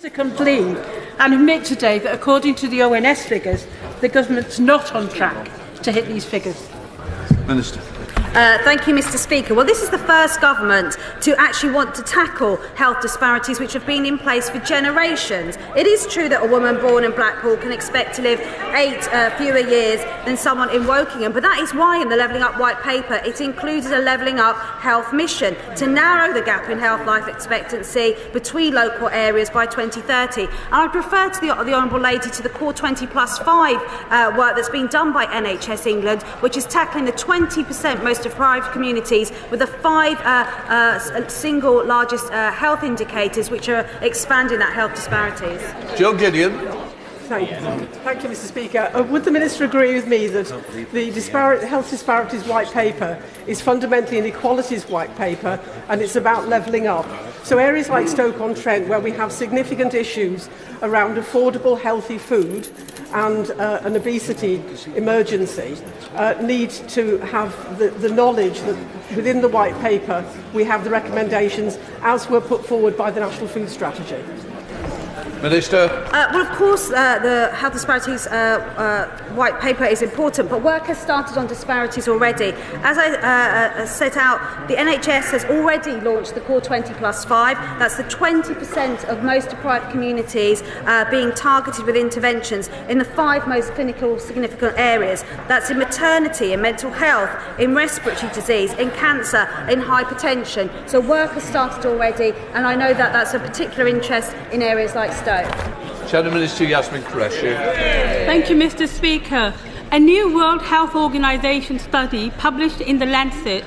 to come clean and admit today that according to the ONS figures, the government's not on track to hit these figures? Minister. Thank you, Mr. Speaker. Well, this is the first government to actually want to tackle health disparities which have been in place for generations. It is true that a woman born in Blackpool can expect to live 8 fewer years than someone in Wokingham, but that is why in the Levelling Up White Paper it included a Levelling Up health mission to narrow the gap in health life expectancy between local areas by 2030. And I'd refer to the Honourable Lady to the Core 20+5 work that's been done by NHS England, which is tackling the 20% most deprived communities with the 5 single largest health indicators which are expanding that health disparities. Joe Gideon. Thank you, Mr. Speaker. Would the Minister agree with me that the Health Disparities White Paper is fundamentally an equalities white paper and it's about levelling up? So areas like Stoke-on-Trent, where we have significant issues around affordable, healthy food and an obesity emergency, need to have the knowledge that within the white paper we have the recommendations as were put forward by the National Food Strategy. Minister. Well, of course, the Health Disparities White Paper is important, but work has started on disparities already. As I set out, the NHS has already launched the Core 20+5. That's the 20% of most deprived communities being targeted with interventions in the 5 most clinical significant areas. That's in maternity, in mental health, in respiratory disease, in cancer, in hypertension. So work has started already, and I know that that's of particular interest in areas like Stoke. Shadow Minister Yasmin Qureshi. Thank you, Mr. Speaker. A new World Health Organization study published in The Lancet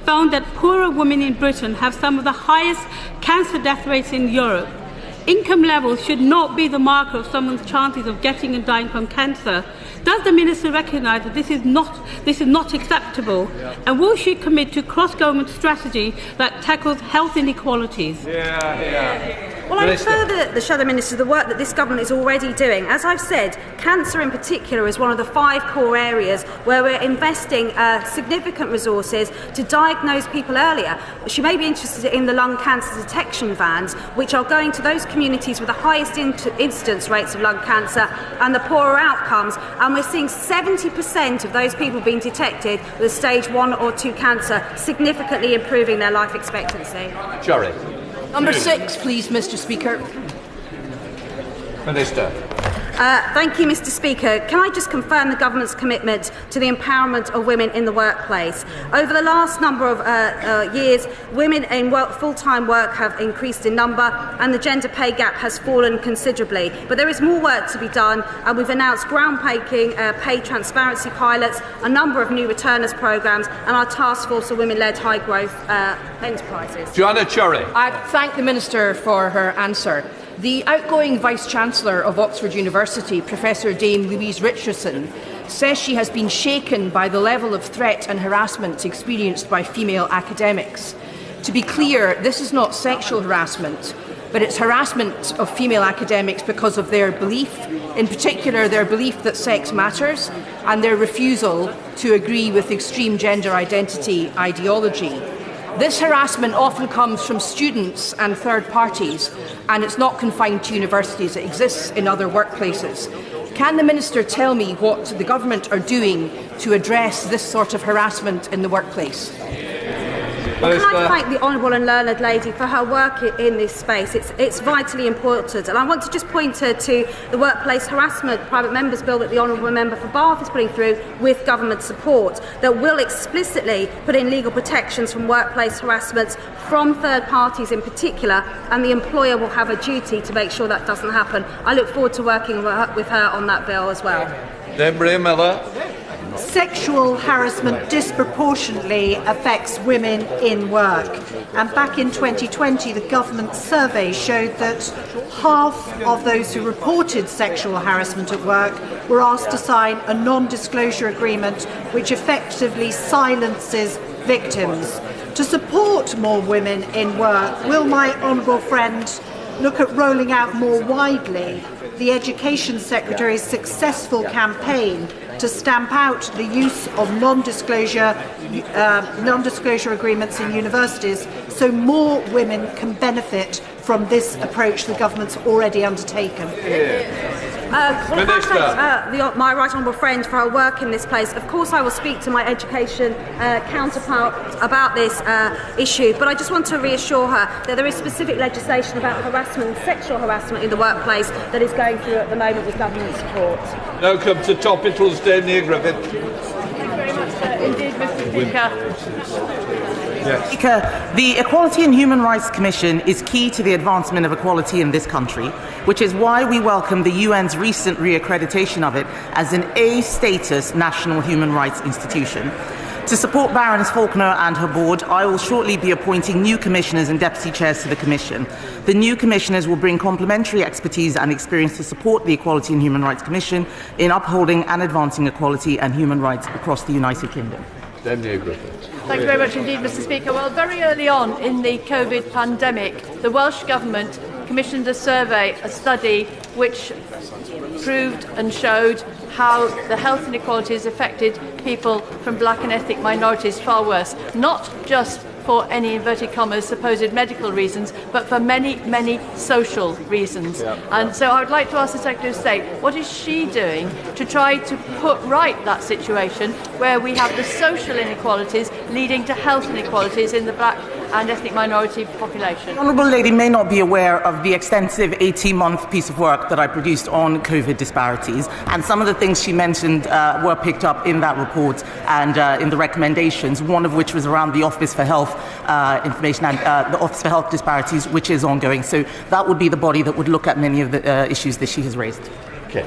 found that poorer women in Britain have some of the highest cancer death rates in Europe. Income levels should not be the marker of someone's chances of getting and dying from cancer. Does the Minister recognise that this is not acceptable? And will she commit to cross-government strategy that tackles health inequalities? Well, I refer the Shadow Minister to the work that this government is already doing. As I've said, cancer in particular is one of the 5 core areas where we're investing significant resources to diagnose people earlier. She may be interested in the lung cancer detection vans, which are going to those communities with the highest incidence rates of lung cancer and the poorer outcomes. And we're seeing 70% of those people being detected with stage 1 or 2 cancer, significantly improving their life expectancy. Jerry. Number 6, please, Mr. Speaker. Minister. Thank you, Mr. Speaker. Can I just confirm the government's commitment to the empowerment of women in the workplace? Over the last number of years, women in full-time work have increased in number and the gender pay gap has fallen considerably. But there is more work to be done, and we've announced groundbreaking pay transparency pilots, a number of new returners programmes and our task force of women-led high-growth enterprises. Joanna Cherry. I thank the Minister for her answer. The outgoing Vice-Chancellor of Oxford University, Professor Dame Louise Richardson, says she has been shaken by the level of threat and harassment experienced by female academics. To be clear, this is not sexual harassment, but it's harassment of female academics because of their belief, in particular their belief that sex matters and their refusal to agree with extreme gender identity ideology. This harassment often comes from students and third parties, and it's not confined to universities. It exists in other workplaces. Can the Minister tell me what the government are doing to address this sort of harassment in the workplace? Well, can I thank the Honourable and Learned Lady for her work in this space? It's vitally important. And I want to just point her to the Workplace Harassment Private Members Bill that the Honourable Member for Bath is putting through with government support that will explicitly put in legal protections from workplace harassment from third parties in particular, and the employer will have a duty to make sure that doesn't happen. I look forward to working with her on that bill as well. Deborah Miller. Sexual harassment disproportionately affects women in work. And back in 2020, the government survey showed that half of those who reported sexual harassment at work were asked to sign a non-disclosure agreement which effectively silences victims. To support more women in work, will my honourable friend look at rolling out more widely the Education Secretary's successful campaign to stamp out the use of non-disclosure agreements in universities so more women can benefit from this approach the government's already undertaken? Minister. My right honourable friend for her work in this place. Of course I will speak to my education counterpart about this issue, but I just want to reassure her that there is specific legislation about harassment and sexual harassment in the workplace that is going through at the moment with government support. Now come to topicals, Dame Griffith. Indeed, Mr. Speaker. Speaker, the Equality and Human Rights Commission is key to the advancement of equality in this country, which is why we welcome the UN's recent re-accreditation of it as an A-status national human rights institution. To support Baroness Faulkner and her board, I will shortly be appointing new commissioners and deputy chairs to the Commission. The new commissioners will bring complementary expertise and experience to support the Equality and Human Rights Commission in upholding and advancing equality and human rights across the United Kingdom. Dame Griffith. Thank you very much indeed, Mr. Speaker. Well, very early on in the COVID pandemic, the Welsh Government commissioned a survey, a study, which proved and showed how the health inequalities affected people from black and ethnic minorities far worse, not just for any inverted commas supposed medical reasons, but for many, many social reasons. Yeah. And so I would like to ask the Secretary of State, what is she doing to try to put right that situation where we have the social inequalities leading to health inequalities in the black and ethnic minority population? The Honourable Lady may not be aware of the extensive 18-month piece of work that I produced on COVID disparities, and some of the things she mentioned were picked up in that report and in the recommendations, one of which was around the Office for Health information and the Office for Health disparities, which is ongoing. So that would be the body that would look at many of the issues that she has raised. Okay.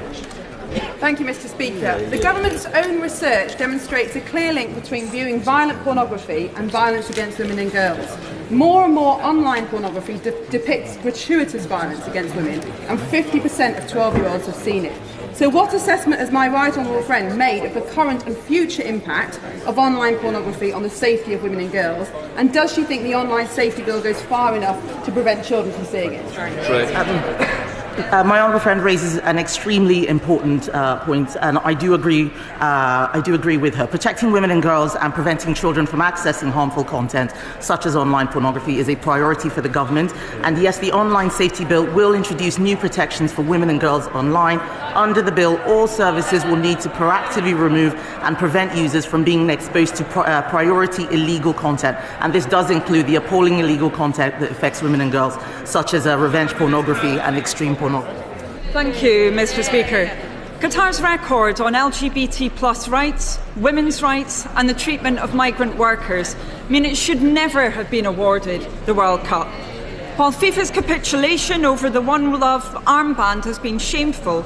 Thank you, Mr. Speaker. The government's own research demonstrates a clear link between viewing violent pornography and violence against women and girls. More and more online pornography depicts gratuitous violence against women, and 50% of 12-year-olds have seen it. So what assessment has my right honourable friend made of the current and future impact of online pornography on the safety of women and girls? And does she think the online safety bill goes far enough to prevent children from seeing it? My honourable friend raises an extremely important point, and I do agree with her. Protecting women and girls and preventing children from accessing harmful content, such as online pornography, is a priority for the government. And yes, the online safety bill will introduce new protections for women and girls online. Under the bill, all services will need to proactively remove and prevent users from being exposed to priority illegal content. And this does include the appalling illegal content that affects women and girls, such as revenge pornography and extreme pornography. Thank you, Mr. Speaker. Qatar's record on LGBT+ rights, women's rights and the treatment of migrant workers mean it should never have been awarded the World Cup. While FIFA's capitulation over the One Love armband has been shameful,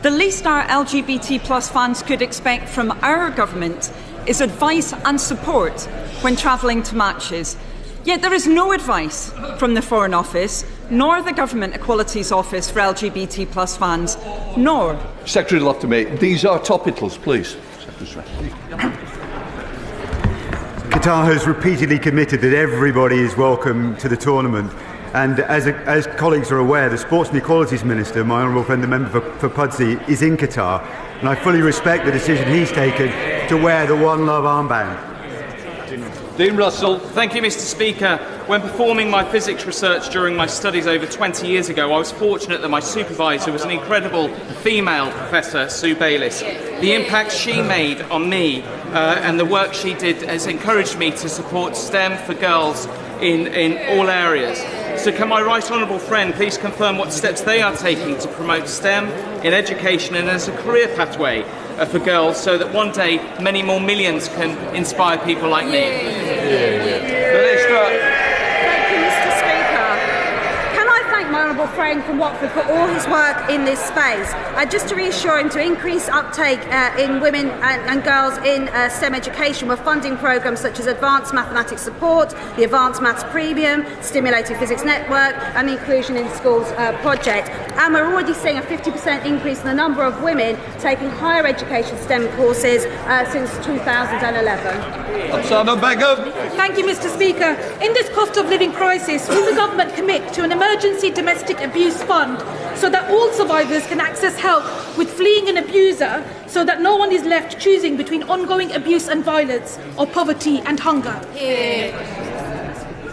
the least our LGBT+ fans could expect from our government is advice and support when travelling to matches. Yet there is no advice from the Foreign Office, nor the Government Equalities Office for LGBT+ fans, nor... Secretary Loftus, these are topicals, please. Qatar has repeatedly committed that everybody is welcome to the tournament. And as colleagues are aware, the Sports and Equalities Minister, my honourable friend, the member for Pudsey, is in Qatar. And I fully respect the decision he's taken to wear the One Love armband. Dean Russell. Thank you, Mr. Speaker. When performing my physics research during my studies over 20 years ago, I was fortunate that my supervisor was an incredible female professor, Sue Bayliss. The impact she made on me and the work she did has encouraged me to support STEM for girls in all areas. So can my right honourable friend please confirm what steps they are taking to promote STEM in education and as a career pathway for girls, so that one day many more millions can inspire people like me? Minister. Thank you, Mr. Speaker. Can I thank my honourable friend from Watford for all his work in this space? Just to reassure him, to increase uptake in women and girls in STEM education, we're funding programmes such as Advanced Mathematics Support, the Advanced Maths Premium, Stimulated Physics Network and the Inclusion in Schools project. And we're already seeing a 50% increase in the number of women taking higher education STEM courses since 2011. Thank you, Mr. Speaker. In this cost of living crisis, will the government commit to an emergency domestic abuse fund so that all survivors can access help with fleeing an abuser, so that no one is left choosing between ongoing abuse and violence or poverty and hunger?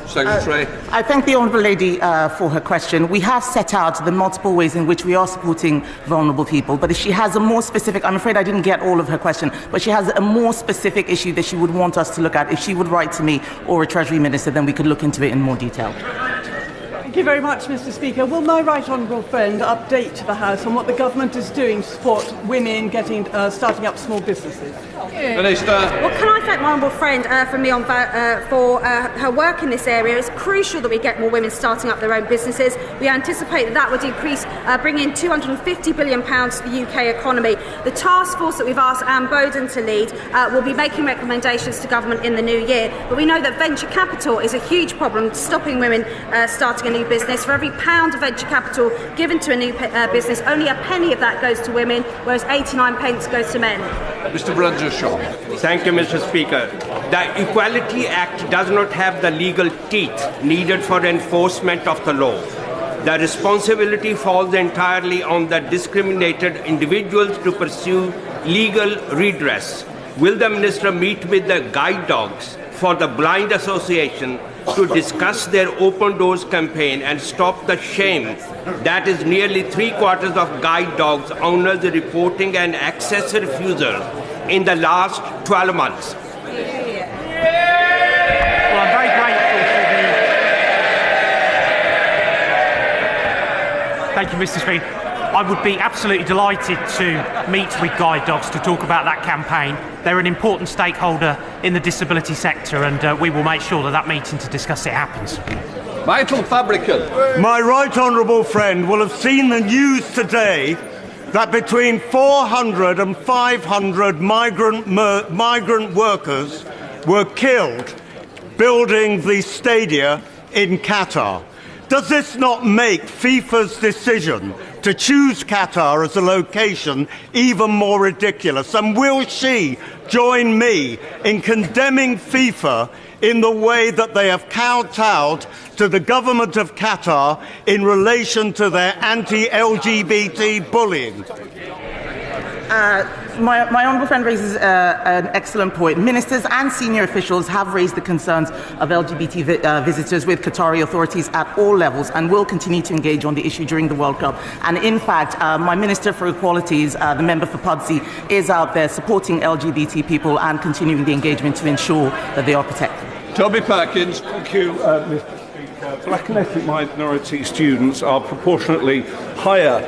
Secretary. I thank the Honourable Lady for her question. We have set out the multiple ways in which we are supporting vulnerable people, but if she has a more specific, I'm afraid I didn't get all of her question, but she has a more specific issue that she would want us to look at, if she would write to me or a Treasury Minister, then we could look into it in more detail. Thank you very much, Mr. Speaker. Will my right honourable friend update the House on what the government is doing to support women starting up small businesses? Minister. Well, can I thank my honourable friend for her work in this area? It's crucial that we get more women starting up their own businesses. We anticipate that would increase, bring in £250 billion to the UK economy. The task force that we've asked Anne Bowden to lead will be making recommendations to government in the new year. But we know that venture capital is a huge problem, stopping women starting a new business. For every £1 of venture capital given to a new business, only a penny of that goes to women, whereas 89 pence goes to men. Mr. Brundershaw. Thank you, Mr. Speaker. The Equality Act does not have the legal teeth needed for enforcement of the law. The responsibility falls entirely on the discriminated individuals to pursue legal redress. Will the Minister meet with the guide dogs for the Blind Association to discuss their Open Doors campaign and stop the shame that is nearly 3/4 of guide dogs owners reporting an access refusal in the last 12 months? Well, I'm very grateful for the... Thank you, Mr. Speaker. I would be absolutely delighted to meet with guide dogs to talk about that campaign. They're an important stakeholder in the disability sector, and we will make sure that that meeting to discuss it happens. Vital Fabricant. My right honourable friend will have seen the news today that between 400 and 500 migrant workers were killed building the stadia in Qatar. Does this not make FIFA's decision to choose Qatar as a location even more ridiculous? And will she join me in condemning FIFA in the way that they have kowtowed to the government of Qatar in relation to their anti-LGBT bullying? My honourable friend raises an excellent point. Ministers and senior officials have raised the concerns of LGBT visitors with Qatari authorities at all levels and will continue to engage on the issue during the World Cup. And in fact, my Minister for Equalities, the member for Pudsey, is out there supporting LGBT people and continuing the engagement to ensure that they are protected. Toby Perkins. Thank you, Mr. Speaker. Black and ethnic minority students are proportionately higher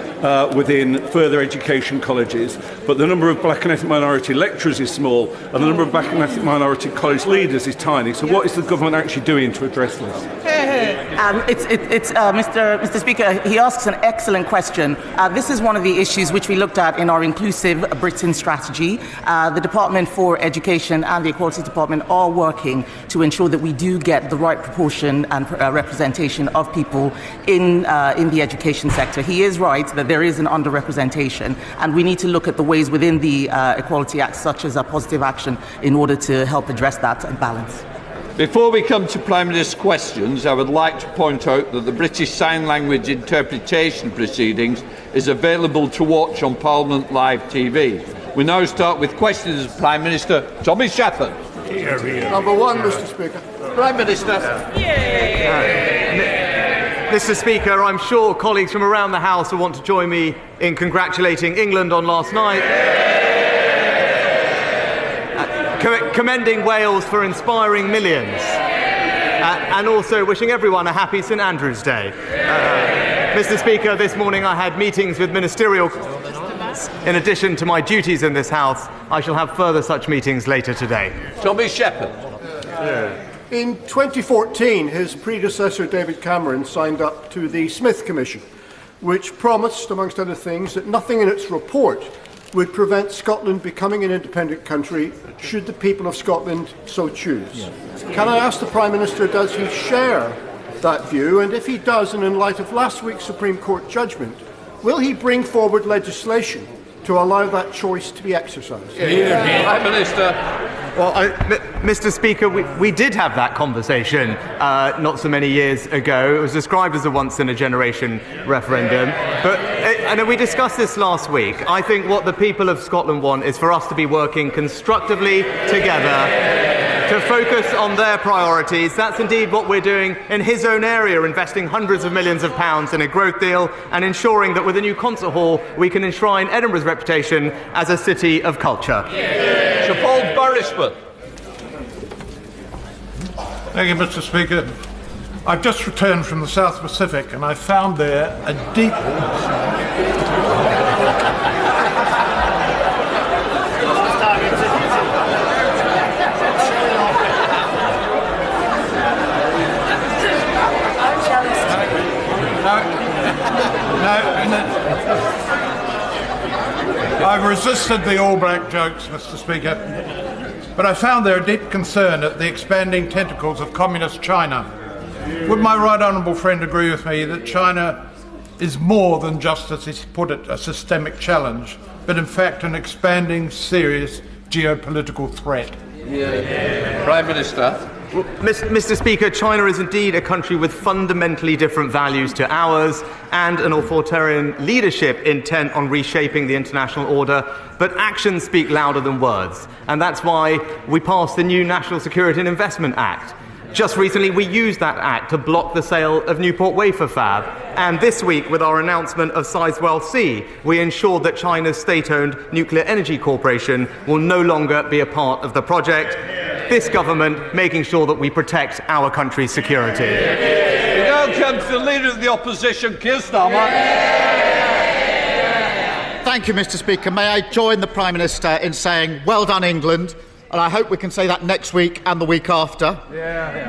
within further education colleges, but the number of black and ethnic minority lecturers is small and the number of black and ethnic minority college leaders is tiny. So what is the government actually doing to address this? Mr. Speaker, he asks an excellent question. This is one of the issues which we looked at in our Inclusive Britain strategy. The Department for Education and the Equality Department are working to ensure that we do get the right proportion and representation of people in the education sector. He is right that there is an underrepresentation, and we need to look at the ways within the Equality Act, such as a positive action, in order to help address that balance. Before we come to Prime Minister's questions, I would like to point out that the British Sign Language interpretation proceedings is available to watch on Parliament Live TV. We now start with questions of Prime Minister Tommy Shepherd. Number one, Mr. Speaker. Prime Minister. Mr. Speaker, I'm sure colleagues from around the House will want to join me in congratulating England on last night, commending Wales for inspiring millions, and also wishing everyone a happy St Andrew's Day. Mr. Speaker, this morning I had meetings with ministerial. In addition to my duties in this House, I shall have further such meetings later today. Tommy Shepherd. In 2014, his predecessor David Cameron signed up to the Smith Commission, which promised, amongst other things, that nothing in its report would prevent Scotland becoming an independent country should the people of Scotland so choose. Can I ask the Prime Minister, does he share that view? And if he does, and in light of last week's Supreme Court judgment, will he bring forward legislation to allow that choice to be exercised? Prime Minister. Well, Mr. Speaker, we did have that conversation not so many years ago. It was described as a once-in-a-generation referendum. And we discussed this last week. I think what the people of Scotland want is for us to be working constructively together to focus on their priorities. That's indeed what we're doing in his own area, investing hundreds of millions of pounds in a growth deal and ensuring that with a new concert hall we can enshrine Edinburgh's reputation as a city of culture. Sir Paul Beresford. Thank you, Mr. Speaker. I've just returned from the South Pacific and I found there a deep... I've resisted the All Black jokes, Mr. Speaker, but I found there a deep concern at the expanding tentacles of communist China. Would my right honourable friend agree with me that China is more than just, as he put it, a systemic challenge, but in fact an expanding, serious geopolitical threat? Prime Minister. Well, Mr. Speaker, China is indeed a country with fundamentally different values to ours and an authoritarian leadership intent on reshaping the international order, but actions speak louder than words. And that's why we passed the new National Security and Investment Act. Just recently, we used that act to block the sale of Newport Wafer Fab. And this week, with our announcement of Sizewell C, we ensured that China's state-owned Nuclear Energy Corporation will no longer be a part of the project. This government making sure that we protect our country's security. We now come to the Leader of the Opposition, Keir Starmer. Thank you, Mr. Speaker. May I join the Prime Minister in saying, well done, England. And I hope we can say that next week and the week after.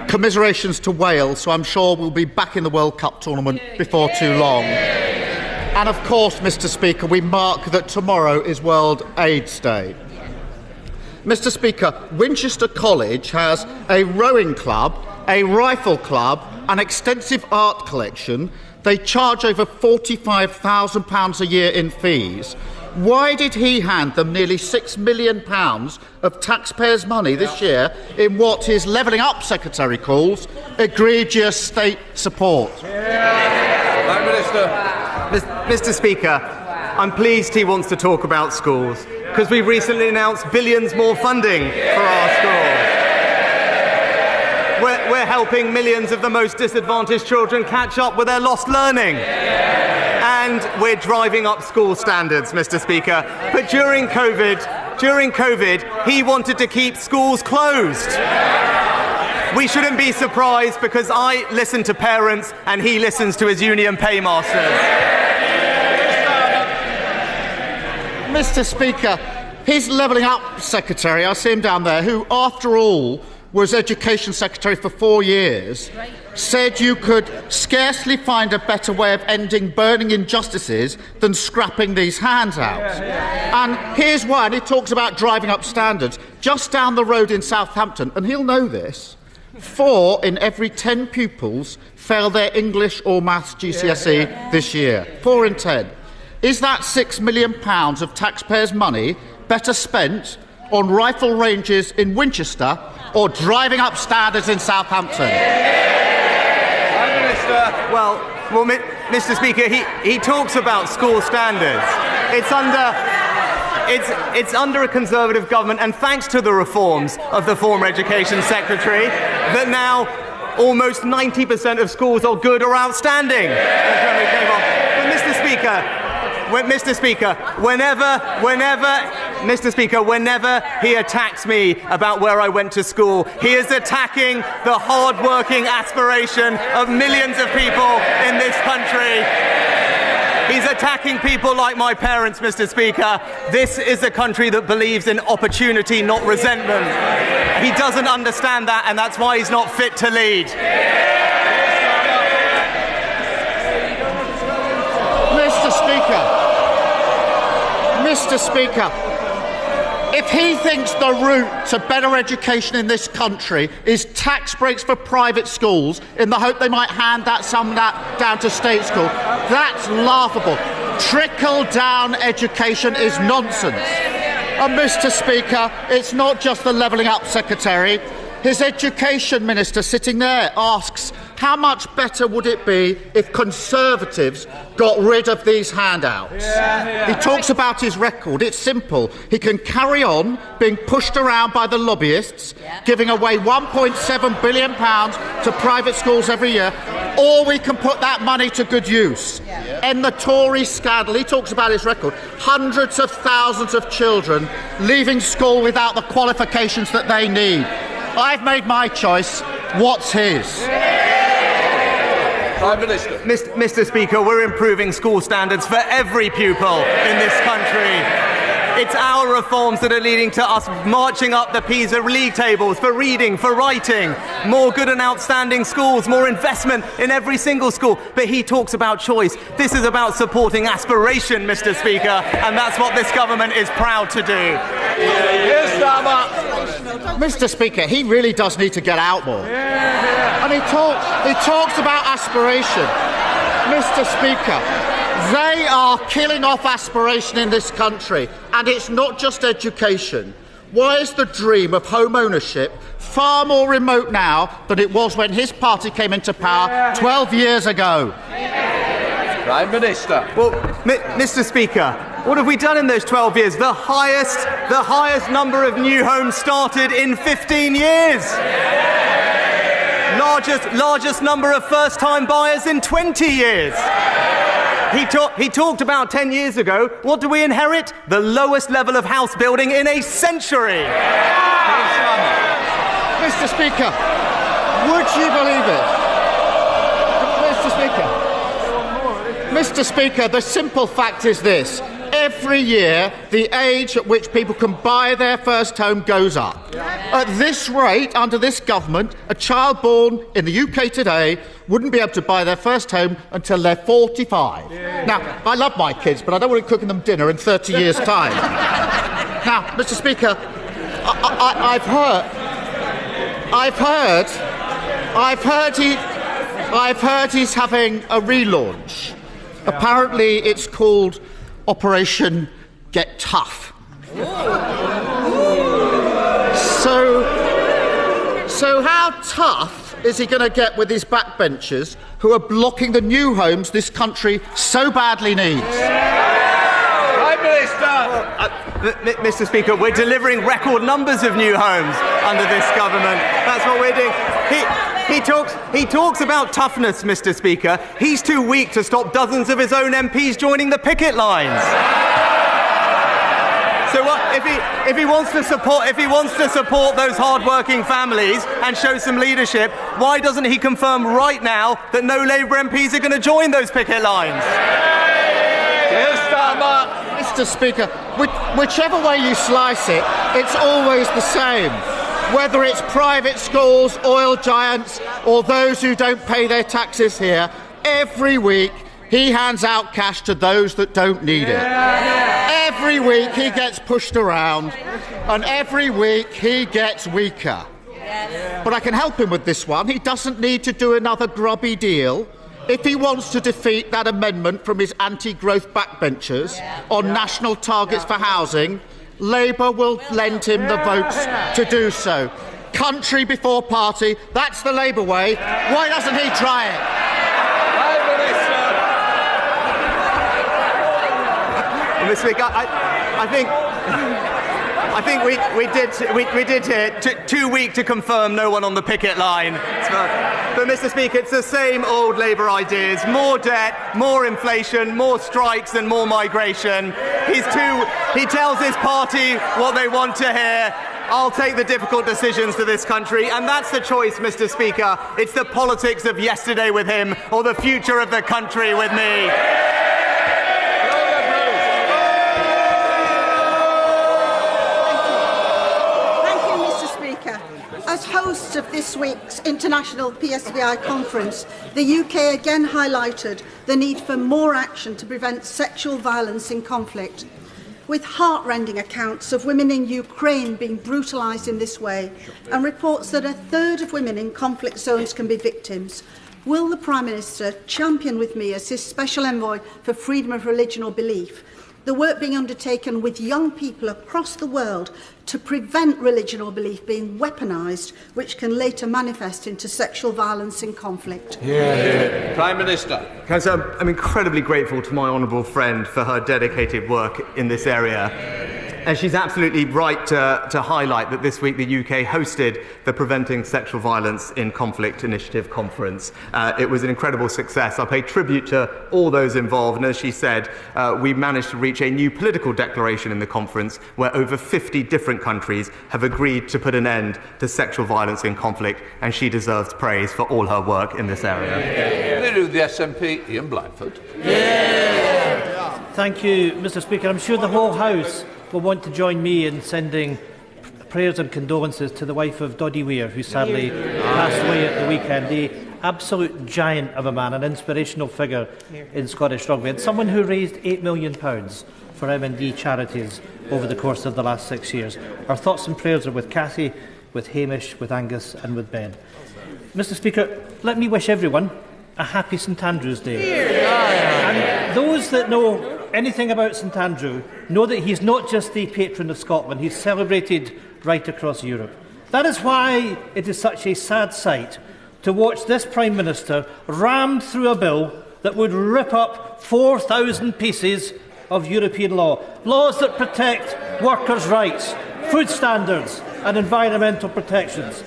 Commiserations to Wales, so I'm sure we'll be back in the World Cup tournament before too long. And of course, Mr. Speaker, we mark that tomorrow is World AIDS Day. Mr. Speaker, Winchester College has a rowing club, a rifle club, an extensive art collection. They charge over £45,000 a year in fees. Why did he hand them nearly £6 million of taxpayers' money this year in what his Levelling Up Secretary calls egregious state support? Prime Minister. Mr. Speaker, I'm pleased he wants to talk about schools, because we've recently announced billions more funding for our schools. We're helping millions of the most disadvantaged children catch up with their lost learning. And we're driving up school standards, Mr. Speaker. But during COVID, he wanted to keep schools closed. We shouldn't be surprised because I listen to parents and he listens to his union paymasters. Mr. Speaker, his Levelling Up Secretary, I see him down there, who, after all, was Education Secretary for 4 years, said you could scarcely find a better way of ending burning injustices than scrapping these handouts. And here's why, and he talks about driving up standards. Just down the road in Southampton, and he'll know this, 4 in every 10 pupils fail their English or Maths GCSE this year. 4 in 10. Is that £6 million of taxpayers' money better spent on rifle ranges in Winchester or driving up standards in Southampton? Well, Mr. Speaker, he talks about school standards. It's under a Conservative government, and thanks to the reforms of the former Education Secretary, that now almost 90% of schools are good or outstanding. But Mr. Speaker, whenever he attacks me about where I went to school, he is attacking the hard-working aspiration of millions of people in this country. He's attacking people like my parents, Mr. Speaker. This is a country that believes in opportunity, not resentment. He doesn't understand that, and that's why he's not fit to lead. Mr. Speaker, if he thinks the route to better education in this country is tax breaks for private schools in the hope they might hand some of that down to state school, that's laughable. Trickle-down education is nonsense. And Mr. Speaker, it's not just the Levelling Up Secretary. His Education Minister sitting there asks how much better would it be if Conservatives got rid of these handouts? He talks about his record. It's simple. He can carry on being pushed around by the lobbyists, giving away £1.7 billion to private schools every year, or we can put that money to good use. In the Tory scandal, he talks about his record. Hundreds of thousands of children leaving school without the qualifications that they need. I've made my choice. What's his? Prime Minister. Mr. Speaker, we're improving school standards for every pupil in this country. It's our reforms that are leading to us marching up the PISA league tables for reading, for writing, more good and outstanding schools, more investment in every single school. But he talks about choice. This is about supporting aspiration, Mr. Speaker, and that's what this government is proud to do. Mr. Speaker, he really does need to get out more. And he talks about aspiration. Mr. Speaker, they are killing off aspiration in this country, and it's not just education. Why is the dream of home ownership far more remote now than it was when his party came into power 12 years ago? Prime Minister. Well, Mr. Speaker, what have we done in those 12 years? The highest number of new homes started in 15 years. Largest number of first-time buyers in 20 years. He talked about 10 years ago. What do we inherit? The lowest level of house building in a century. Mr. Speaker, would you believe it? Mr. Speaker, the simple fact is this. Every year, the age at which people can buy their first home goes up. At this rate, under this government, a child born in the UK today wouldn't be able to buy their first home until they're 45. Now, I love my kids, but I don't want to cooking them dinner in 30 years' time. Now, Mr. Speaker, I've heard he's having a relaunch. Apparently, it's called Operation Get Tough. So how tough is he going to get with his backbenchers who are blocking the new homes this country so badly needs? Prime Minister. Mr. Speaker, we're delivering record numbers of new homes under this government. That's what we're doing. He talks about toughness, Mr. Speaker. He's too weak to stop dozens of his own MPs joining the picket lines. So what, if he wants to support those hard-working families and show some leadership, why doesn't he confirm right now that no Labour MPs are going to join those picket lines? Mr. Speaker, whichever way you slice it, it's always the same. Whether it's private schools, oil giants, or those who don't pay their taxes here, every week he hands out cash to those that don't need it. Every week he gets pushed around, and every week he gets weaker. But I can help him with this one. He doesn't need to do another grubby deal. If he wants to defeat that amendment from his anti-growth backbenchers on national targets for housing, Labour will lend him the votes to do so. Country before party, that's the Labour way. Why doesn't he try it? Well, Mr. Speaker, I think we did hear too weak to confirm no one on the picket line. But Mr. Speaker, it's the same old Labour ideas: more debt, more inflation, more strikes, and more migration. He tells his party what they want to hear. I'll take the difficult decisions for this country, and that's the choice, Mr. Speaker. It's the politics of yesterday with him, or the future of the country with me. As host of this week's International PSBI conference, the UK again highlighted the need for more action to prevent sexual violence in conflict. With heart-rending accounts of women in Ukraine being brutalised in this way, and reports that a third of women in conflict zones can be victims, will the Prime Minister champion with me as his Special Envoy for Freedom of Religion or Belief the work being undertaken with young people across the world to prevent religion or belief being weaponised, which can later manifest into sexual violence in conflict? Prime Minister. I'm incredibly grateful to my honourable friend for her dedicated work in this area. And she's absolutely right to highlight that this week the UK hosted the Preventing Sexual Violence in Conflict Initiative Conference. It was an incredible success. I pay tribute to all those involved, and as she said, we managed to reach a new political declaration in the conference where over 50 different countries have agreed to put an end to sexual violence in conflict, and she deserves praise for all her work in this area. Leader of the SNP, Ian Blackford. Thank you, Mr. Speaker. I'm sure the whole House will want to join me in sending prayers and condolences to the wife of Doddy Weir, who sadly passed away at the weekend. The absolute giant of a man, an inspirational figure in Scottish rugby, and someone who raised £8 million for M&D charities over the course of the last 6 years. Our thoughts and prayers are with Cathy, with Hamish, with Angus and with Ben. Mr. Speaker, let me wish everyone a happy St Andrew's Day. And those that know anything about St Andrew know that he's not just the patron of Scotland, he's celebrated right across Europe. That is why it is such a sad sight to watch this Prime Minister rammed through a bill that would rip up 4,000 pieces of European law. Laws that protect workers' rights, food standards and environmental protections.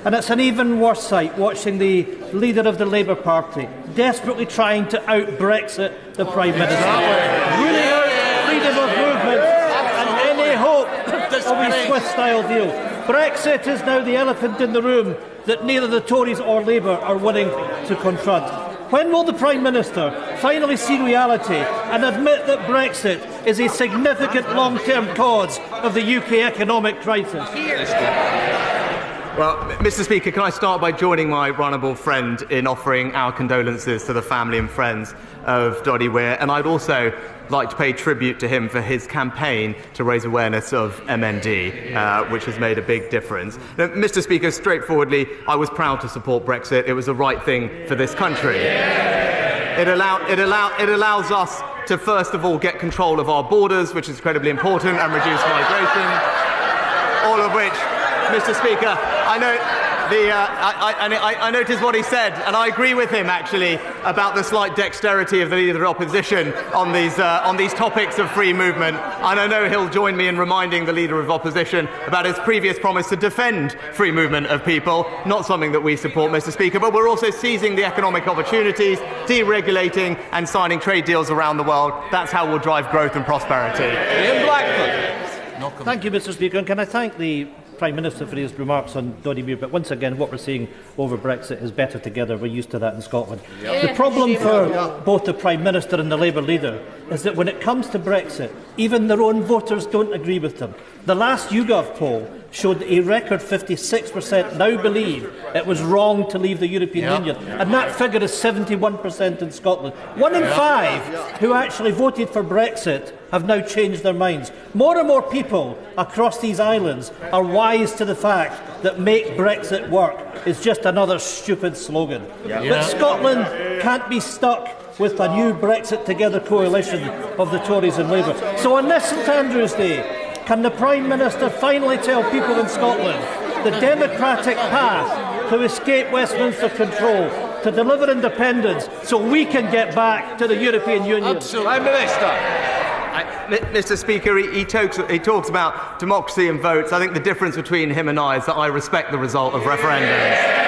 And it's an even worse sight watching the leader of the Labour Party desperately trying to out-Brexit the Prime Minister, ruling out freedom of movement and any hope of a Swiss-style deal. Brexit is now the elephant in the room that neither the Tories or Labour are willing to confront. When will the Prime Minister finally see reality and admit that Brexit is a significant long-term cause of the UK economic crisis? Well, Mr. Speaker, can I start by joining my honourable friend in offering our condolences to the family and friends of Doddy Weir, and I'd also like to pay tribute to him for his campaign to raise awareness of MND, which has made a big difference. Now, Mr. Speaker, straightforwardly, I was proud to support Brexit. It was the right thing for this country. It allows us to first of all get control of our borders, which is incredibly important, and reduce migration, all of which, Mr. Speaker, I noticed what he said, and I agree with him, actually, about the slight dexterity of the Leader of the Opposition on these topics of free movement. And I know he'll join me in reminding the Leader of Opposition about his previous promise to defend free movement of people, not something that we support, Mr. Speaker, but we're also seizing the economic opportunities, deregulating and signing trade deals around the world. That's how we'll drive growth and prosperity. Ian Blackford. Thank you, Mr. Speaker, and can I thank the Prime Minister for his remarks on Doddy Weir, but once again what we're seeing over Brexit is better together. We're used to that in Scotland. The problem for both the Prime Minister and the Labour leader is that when it comes to Brexit, even their own voters don't agree with them. The last YouGov poll showed that a record 56% now believe it was wrong to leave the European Union, and that figure is 71% in Scotland. 1 in 5 who actually voted for Brexit have now changed their minds. More and more people across these islands are wise to the fact that "Make Brexit Work" is just another stupid slogan. But Scotland can't be stuck with a new Brexit Together coalition of the Tories and Labour. So on this St Andrew's Day, can the Prime Minister finally tell people in Scotland the democratic path to escape Westminster control, to deliver independence, so we can get back to the European Union? Prime Minister. Mr. Speaker, he talks about democracy and votes. I think the difference between him and I is that I respect the result of referendums.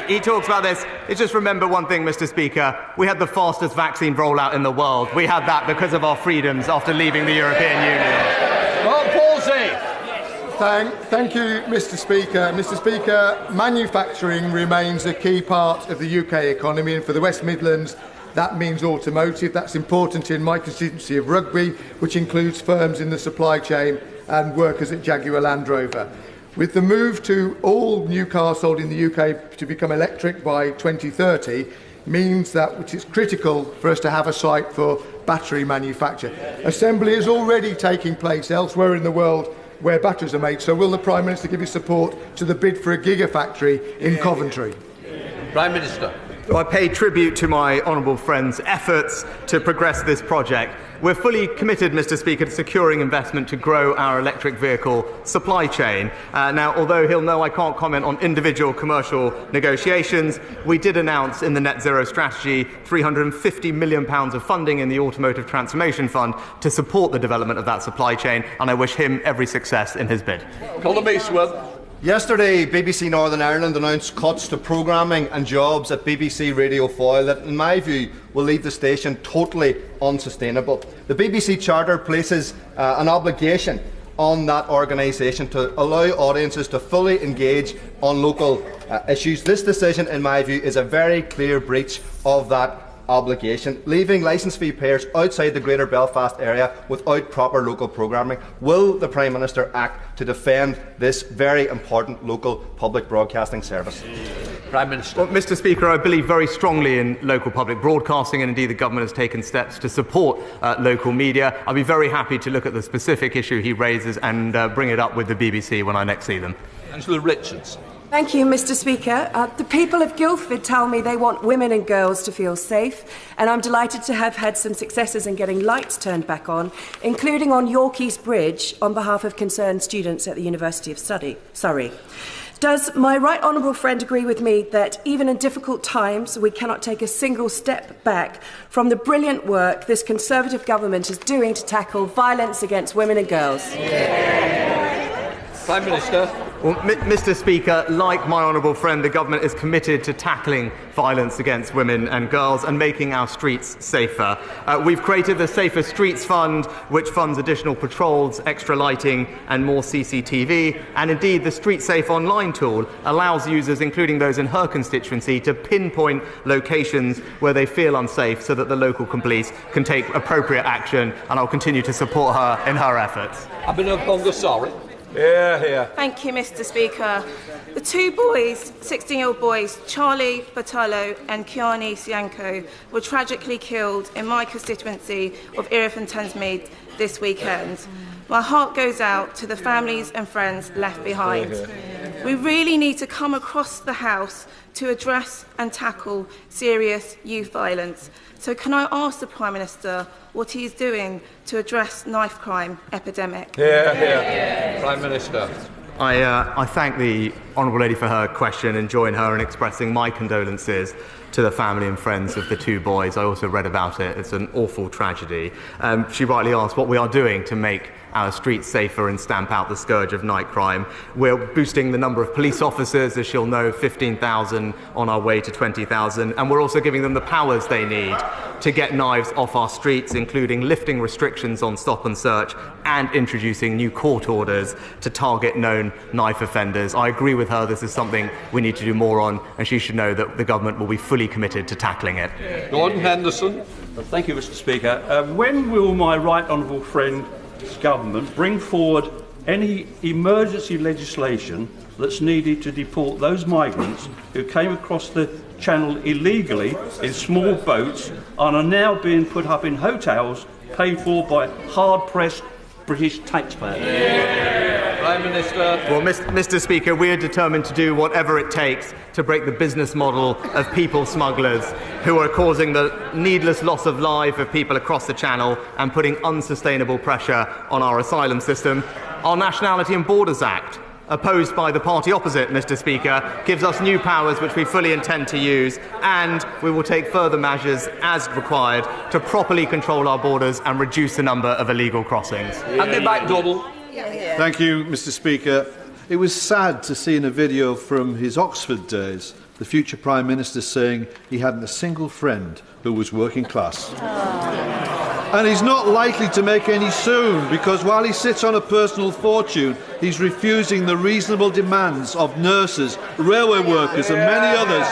He talks about this. Just remember one thing, Mr. Speaker. We had the fastest vaccine rollout in the world. We had that because of our freedoms after leaving the European Union. Well, Palsy. Thank you, Mr. Speaker. Mr. Speaker, manufacturing remains a key part of the UK economy, and for the West Midlands, that means automotive. That's important in my constituency of Rugby, which includes firms in the supply chain and workers at Jaguar Land Rover. With the move to all new cars sold in the UK to become electric by 2030, means that which is critical for us to have a site for battery manufacture. Assembly is already taking place elsewhere in the world where batteries are made. So will the Prime Minister give his support to the bid for a gigafactory in Coventry? Prime Minister. I pay tribute to my honourable friend's efforts to progress this project. We're fully committed, Mr. Speaker, to securing investment to grow our electric vehicle supply chain. Now, although he'll know I can't comment on individual commercial negotiations, we did announce in the Net Zero Strategy £350 million of funding in the Automotive Transformation Fund to support the development of that supply chain, and I wish him every success in his bid. Colin Eastwood. Yesterday, BBC Northern Ireland announced cuts to programming and jobs at BBC Radio Foyle that, in my view, will leave the station totally unsustainable. The BBC Charter places an obligation on that organisation to allow audiences to fully engage on local issues. This decision, in my view, is a very clear breach of that obligation, leaving licence fee payers outside the Greater Belfast area without proper local programming. Will the Prime Minister act to defend this very important local public broadcasting service? Prime Minister. Well, Mr. Speaker, I believe very strongly in local public broadcasting, and indeed the government has taken steps to support local media. I'll be very happy to look at the specific issue he raises and bring it up with the BBC when I next see them. Angela Richards. Thank you, Mr. Speaker. The people of Guildford tell me they want women and girls to feel safe, and I'm delighted to have had some successes in getting lights turned back on, including on York East Bridge on behalf of concerned students at the University of Surrey. Does my right honourable friend agree with me that even in difficult times we cannot take a single step back from the brilliant work this Conservative government is doing to tackle violence against women and girls? Prime Minister. Well, Mr. Speaker, like my honourable friend, the government is committed to tackling violence against women and girls and making our streets safer. We've created the Safer Streets Fund, which funds additional patrols, extra lighting and more CCTV. And indeed, the Street Safe online tool allows users, including those in her constituency, to pinpoint locations where they feel unsafe so that the local police can take appropriate action. And I'll continue to support her in her efforts. Sorry. Thank you, Mr. Speaker. The two boys, 16-year-old boys, Charlie Bartolo and Kiani Sianko, were tragically killed in my constituency of Erith and Thamesmead this weekend. My heart goes out to the families and friends left behind. We really need to come across the House to address and tackle serious youth violence. So can I ask the Prime Minister what he is doing to address knife crime epidemic? Prime Minister. I thank the honourable lady for her question and join her in expressing my condolences to the family and friends of the two boys. I also read about it. It's an awful tragedy. She rightly asked what we are doing to make our streets safer and stamp out the scourge of night crime. We're boosting the number of police officers, as she'll know, 15,000 on our way to 20,000, and we're also giving them the powers they need to get knives off our streets, including lifting restrictions on stop and search and introducing new court orders to target known knife offenders. I agree with her, this is something we need to do more on, and she should know that the government will be fully committed to tackling it. Gordon Henderson. Thank you, Mr. Speaker. When will my right honourable friend government bring forward any emergency legislation that's needed to deport those migrants who came across the channel illegally in small boats and are now being put up in hotels paid for by hard-pressed British taxpayers? Prime Minister. Well, Mr. Speaker, we are determined to do whatever it takes to break the business model of people smugglers who are causing the needless loss of life of people across the Channel and putting unsustainable pressure on our asylum system. Our Nationality and Borders Act, opposed by the party opposite, Mr. Speaker, gives us new powers which we fully intend to use, and we will take further measures as required to properly control our borders and reduce the number of illegal crossings. Andy McDonnell. Thank you, Mr. Speaker. It was sad to see in a video from his Oxford days the future Prime Minister saying he hadn't a single friend who was working class. And he's not likely to make any soon, because while he sits on a personal fortune, he's refusing the reasonable demands of nurses, railway workers and many others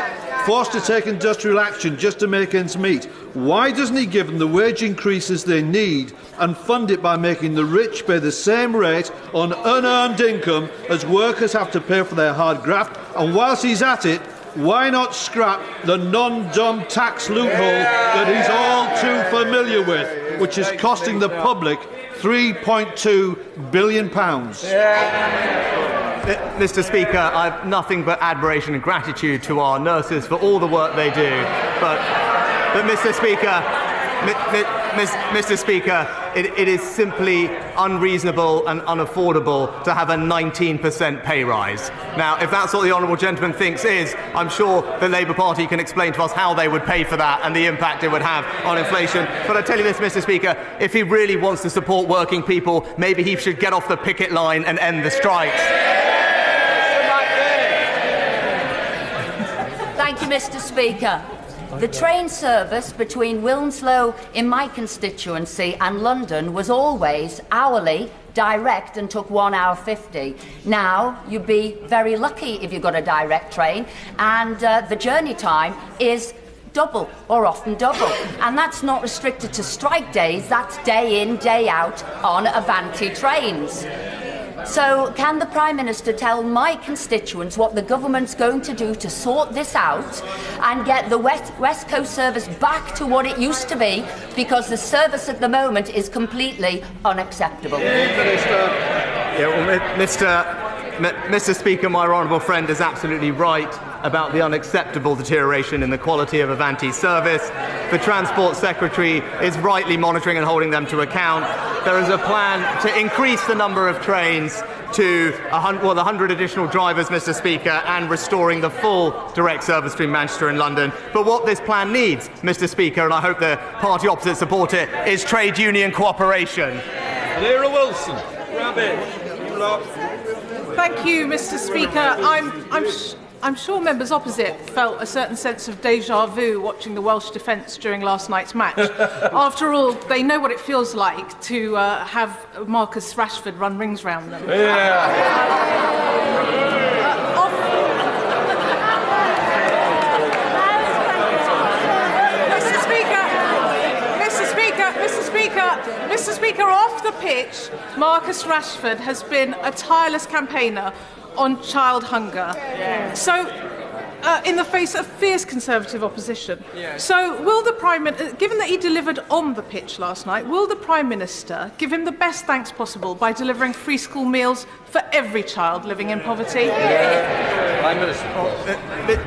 forced to take industrial action just to make ends meet. Why doesn't he give them the wage increases they need and fund it by making the rich pay the same rate on unearned income as workers have to pay for their hard graft? And whilst he's at it, why not scrap the non-dumb tax loophole that he's all too familiar with, which is costing the public £3.2 billion? Mr. Speaker, I have nothing but admiration and gratitude to our nurses for all the work they do. But Mr. Speaker, it is simply unreasonable and unaffordable to have a 19% pay rise. Now, if that's what the honourable gentleman thinks is, I'm sure the Labour Party can explain to us how they would pay for that and the impact it would have on inflation. But I tell you this, Mr. Speaker, if he really wants to support working people, maybe he should get off the picket line and end the strikes. Thank you, Mr. Speaker. The train service between Wilmslow in my constituency and London was always hourly, direct, and took 1 hour 50. Now, you'd be very lucky if you got a direct train, and the journey time is double, or often double. And that's not restricted to strike days, that's day in, day out on Avanti trains. So can the Prime Minister tell my constituents what the government's going to do to sort this out and get the West Coast service back to what it used to be, because the service at the moment is completely unacceptable? Mr. Speaker, my honourable friend is absolutely right about the unacceptable deterioration in the quality of Avanti's service. The Transport Secretary is rightly monitoring and holding them to account. There is a plan to increase the number of trains to 100 additional drivers, Mr. Speaker, and restoring the full direct service between Manchester and London. But what this plan needs, Mr. Speaker, and I hope the party opposite support it, is trade union cooperation. Lyra Wilson. Rabbit. Thank you, Mr. Speaker. I'm sure members opposite felt a certain sense of déjà vu watching the Welsh defence during last night's match. After all, they know what it feels like to have Marcus Rashford run rings round them. Mr. Speaker, off the pitch, Marcus Rashford has been a tireless campaigner on child hunger. Yeah. So, in the face of fierce Conservative opposition. Yeah. So, will the Prime Minister, given that he delivered on the pitch last night, will the Prime Minister give him the best thanks possible by delivering free school meals for every child living in poverty? Yeah. Prime Minister.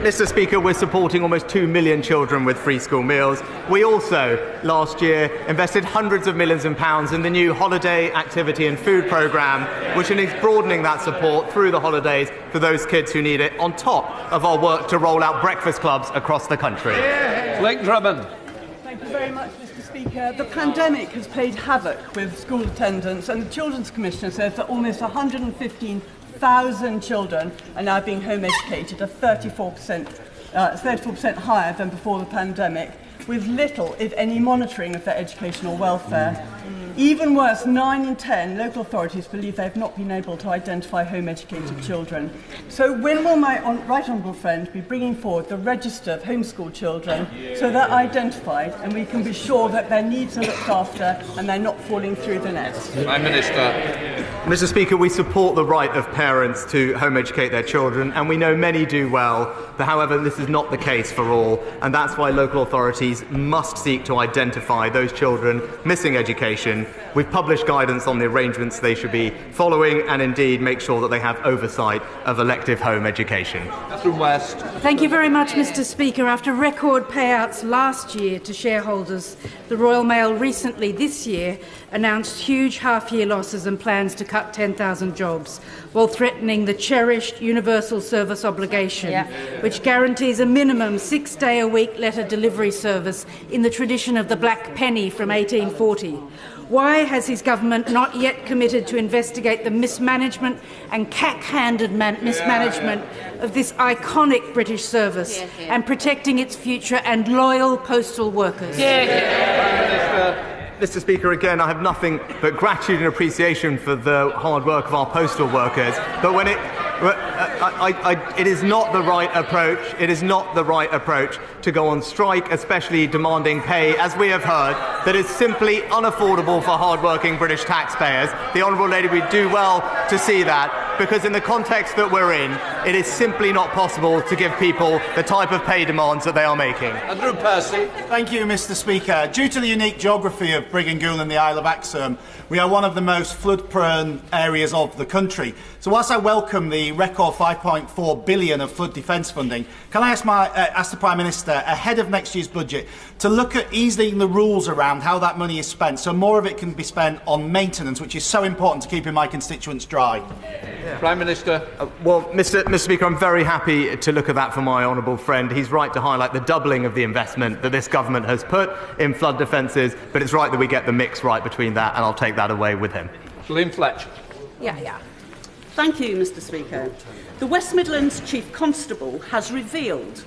Mr. Speaker, we're supporting almost 2 million children with free school meals. We also, last year, invested hundreds of millions of pounds in the new holiday activity and food programme, which is broadening that support through the holidays for those kids who need it, on top of our work to roll out breakfast clubs across the country. Blake Drummond. Thank you very much, Mr. Speaker. The pandemic has played havoc with school attendance, and the Children's Commissioner says that almost 115,000 children are now being home educated, a 34% higher than before the pandemic, with little, if any, monitoring of their educational welfare. Even worse, 9 in 10 local authorities believe they have not been able to identify home-educated children. So when will my right honourable friend be bringing forward the register of homeschooled children so they're identified and we can be sure that their needs are looked after and they're not falling through the net? Prime Minister. Mr. Speaker, we support the right of parents to home-educate their children, and we know many do well. But, however, this is not the case for all, and that's why local authorities must seek to identify those children missing education. We've published guidance on the arrangements they should be following, and indeed make sure that they have oversight of elective home education. Catherine West. Thank you very much, Mr. Speaker. After record payouts last year to shareholders, the Royal Mail recently this year announced huge half-year losses and plans to cut 10,000 jobs, while threatening the cherished universal service obligation, which guarantees a minimum 6-day-a-week letter delivery service in the tradition of the black penny from 1840. Why has his government not yet committed to investigate the mismanagement and cack-handed mismanagement of this iconic British service and protecting its future and loyal postal workers? Mr. Speaker, again, I have nothing but gratitude and appreciation for the hard work of our postal workers. But when it is not the right approach. It is not the right approach to go on strike, especially demanding pay, as we have heard, that is simply unaffordable for hard-working British taxpayers. The Honourable Lady would do well to see that. because in the context that we're in, it is simply not possible to give people the type of pay demands that they are making. Andrew Percy. Thank you, Mr. Speaker. Due to the unique geography of Briggangool and the Isle of Axholme, we are one of the most flood-prone areas of the country. So whilst I welcome the record £5.4 billion of flood defence funding, can I ask the Prime Minister, ahead of next year's budget, to look at easing the rules around how that money is spent, so more of it can be spent on maintenance, which is so important to keeping my constituents dry? Prime Minister. Well, Mr. Speaker, I'm very happy to look at that for my honourable friend. He's right to highlight the doubling of the investment that this government has put in flood defences, but it's right that we get the mix right between that, and I'll take that away with him. Lynn Fletcher. Thank you, Mr. Speaker. The West Midlands Chief Constable has revealed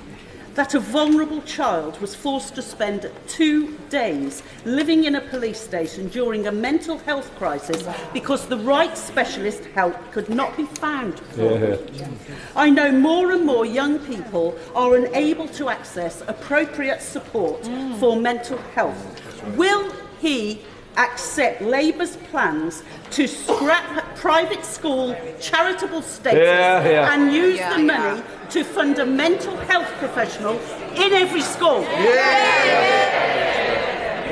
that a vulnerable child was forced to spend 2 days living in a police station during a mental health crisis because the right specialist help could not be found for him. I know more and more young people are unable to access appropriate support for mental health. Will he accept Labour's plans to scrap private school charitable status and use the money to fund a mental health professional in every school?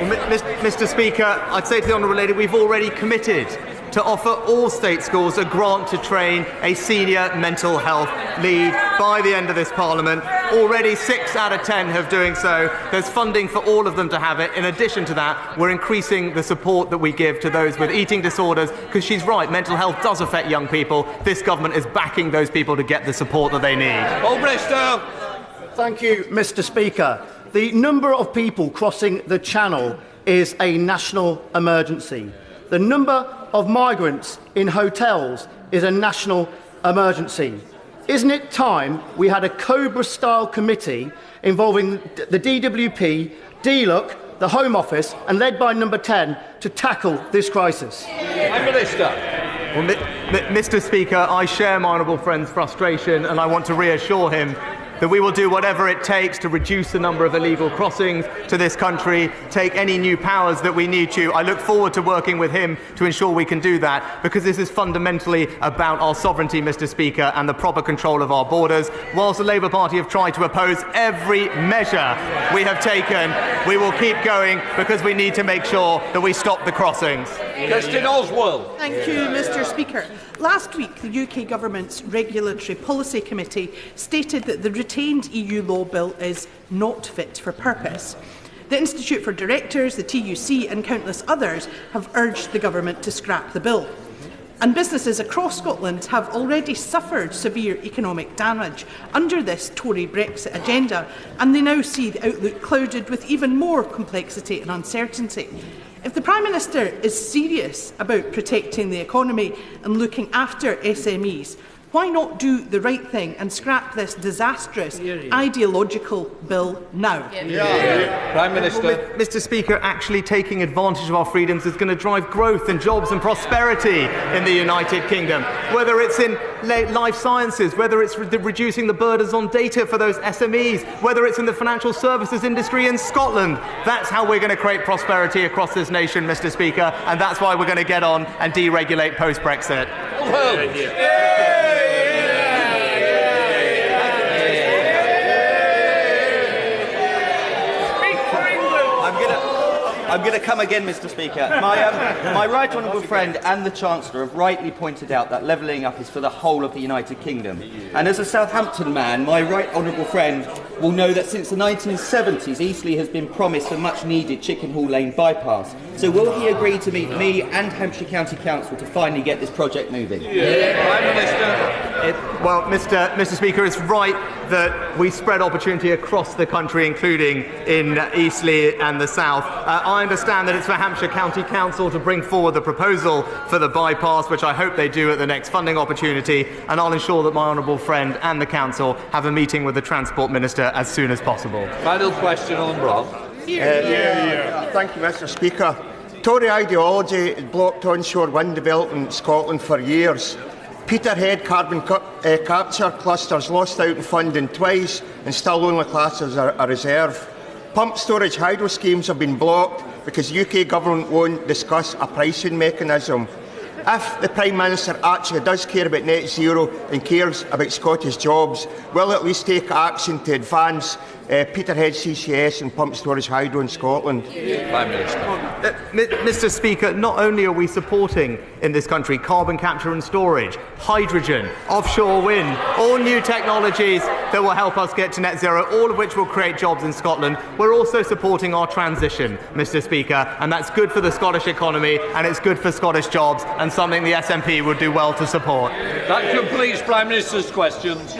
Well, Mr. Speaker, I'd say to the honourable lady, we've already committed to offer all state schools a grant to train a senior mental health lead by the end of this Parliament. Already 6 out of 10 have doing so. There's funding for all of them to have it. In addition to that, we're increasing the support that we give to those with eating disorders, because she's right, mental health does affect young people. This government is backing those people to get the support that they need. Thank you, Mr. Speaker. The number of people crossing the Channel is a national emergency. The number of migrants in hotels is a national emergency. Isn't it time we had a Cobra-style committee involving the DWP, DLUC, the Home Office and led by Number 10 to tackle this crisis? Prime Minister. Well, Mr. Speaker, I share my honourable friend's frustration, and I want to reassure him that we will do whatever it takes to reduce the number of illegal crossings to this country, take any new powers that we need to. I look forward to working with him to ensure we can do that, because this is fundamentally about our sovereignty, Mr. Speaker, and the proper control of our borders. Whilst the Labour Party have tried to oppose every measure we have taken, we will keep going, because we need to make sure that we stop the crossings. Kirsten Oswald. Thank you, Mr. Speaker. Last week, the UK Government's Regulatory Policy Committee stated that the retained EU law bill is not fit for purpose. The Institute for Directors, the TUC and countless others have urged the Government to scrap the bill. And businesses across Scotland have already suffered severe economic damage under this Tory Brexit agenda, and they now see the outlook clouded with even more complexity and uncertainty. If the Prime Minister is serious about protecting the economy and looking after SMEs, why not do the right thing and scrap this disastrous ideological bill now? Prime Minister. Well, Mr. Speaker, actually taking advantage of our freedoms is going to drive growth and jobs and prosperity in the United Kingdom. Whether it's in life sciences, whether it's reducing the burdens on data for those SMEs, whether it's in the financial services industry in Scotland, that's how we're going to create prosperity across this nation, Mr. Speaker, and that's why we're going to get on and deregulate post-Brexit. I'm going to come again, Mr. Speaker. My right honourable friend and the Chancellor have rightly pointed out that levelling up is for the whole of the United Kingdom. And as a Southampton man, my right honourable friend will know that since the 1970s, Eastleigh has been promised a much-needed Chickenhall Lane bypass. So will he agree to meet me and Hampshire County Council to finally get this project moving? Prime Minister. Well, Mr. Speaker, it's right that we spread opportunity across the country, including in Eastleigh and the South. I understand that it's for Hampshire County Council to bring forward the proposal for the bypass, which I hope they do at the next funding opportunity, and I'll ensure that my honourable friend and the Council have a meeting with the Transport Minister as soon as possible. Final question on Brock. Thank you, Mr. Speaker. Tory ideology has blocked onshore wind development in Scotland for years. Peterhead carbon capture clusters lost out in funding twice and still only classed as a reserve. Pump storage hydro schemes have been blocked because the UK Government won't discuss a pricing mechanism. If the Prime Minister actually does care about net zero and cares about Scottish jobs, will at least take action to advance Peterhead CCS and pump storage hydro in Scotland? Prime Minister. Mr. Speaker, not only are we supporting in this country carbon capture and storage, hydrogen, offshore wind, all new technologies that will help us get to net zero, all of which will create jobs in Scotland, we're also supporting our transition, Mr. Speaker, and that's good for the Scottish economy and it's good for Scottish jobs and something the SNP would do well to support. That completes Prime Minister's questions.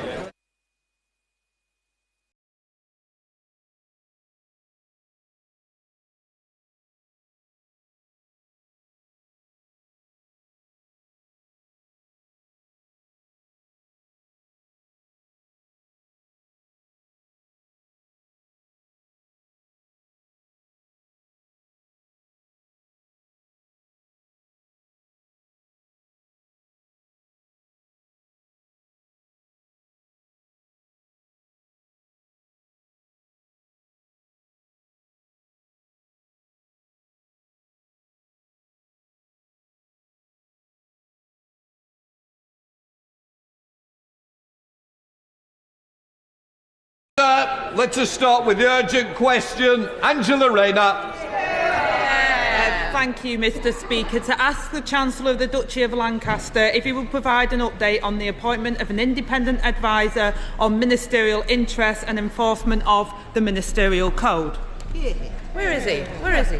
Let us start with the urgent question. Angela Rayner. Thank you, Mr. Speaker. To ask the Chancellor of the Duchy of Lancaster if he will provide an update on the appointment of an independent adviser on ministerial interests and enforcement of the Ministerial Code. Where is he? Where is he?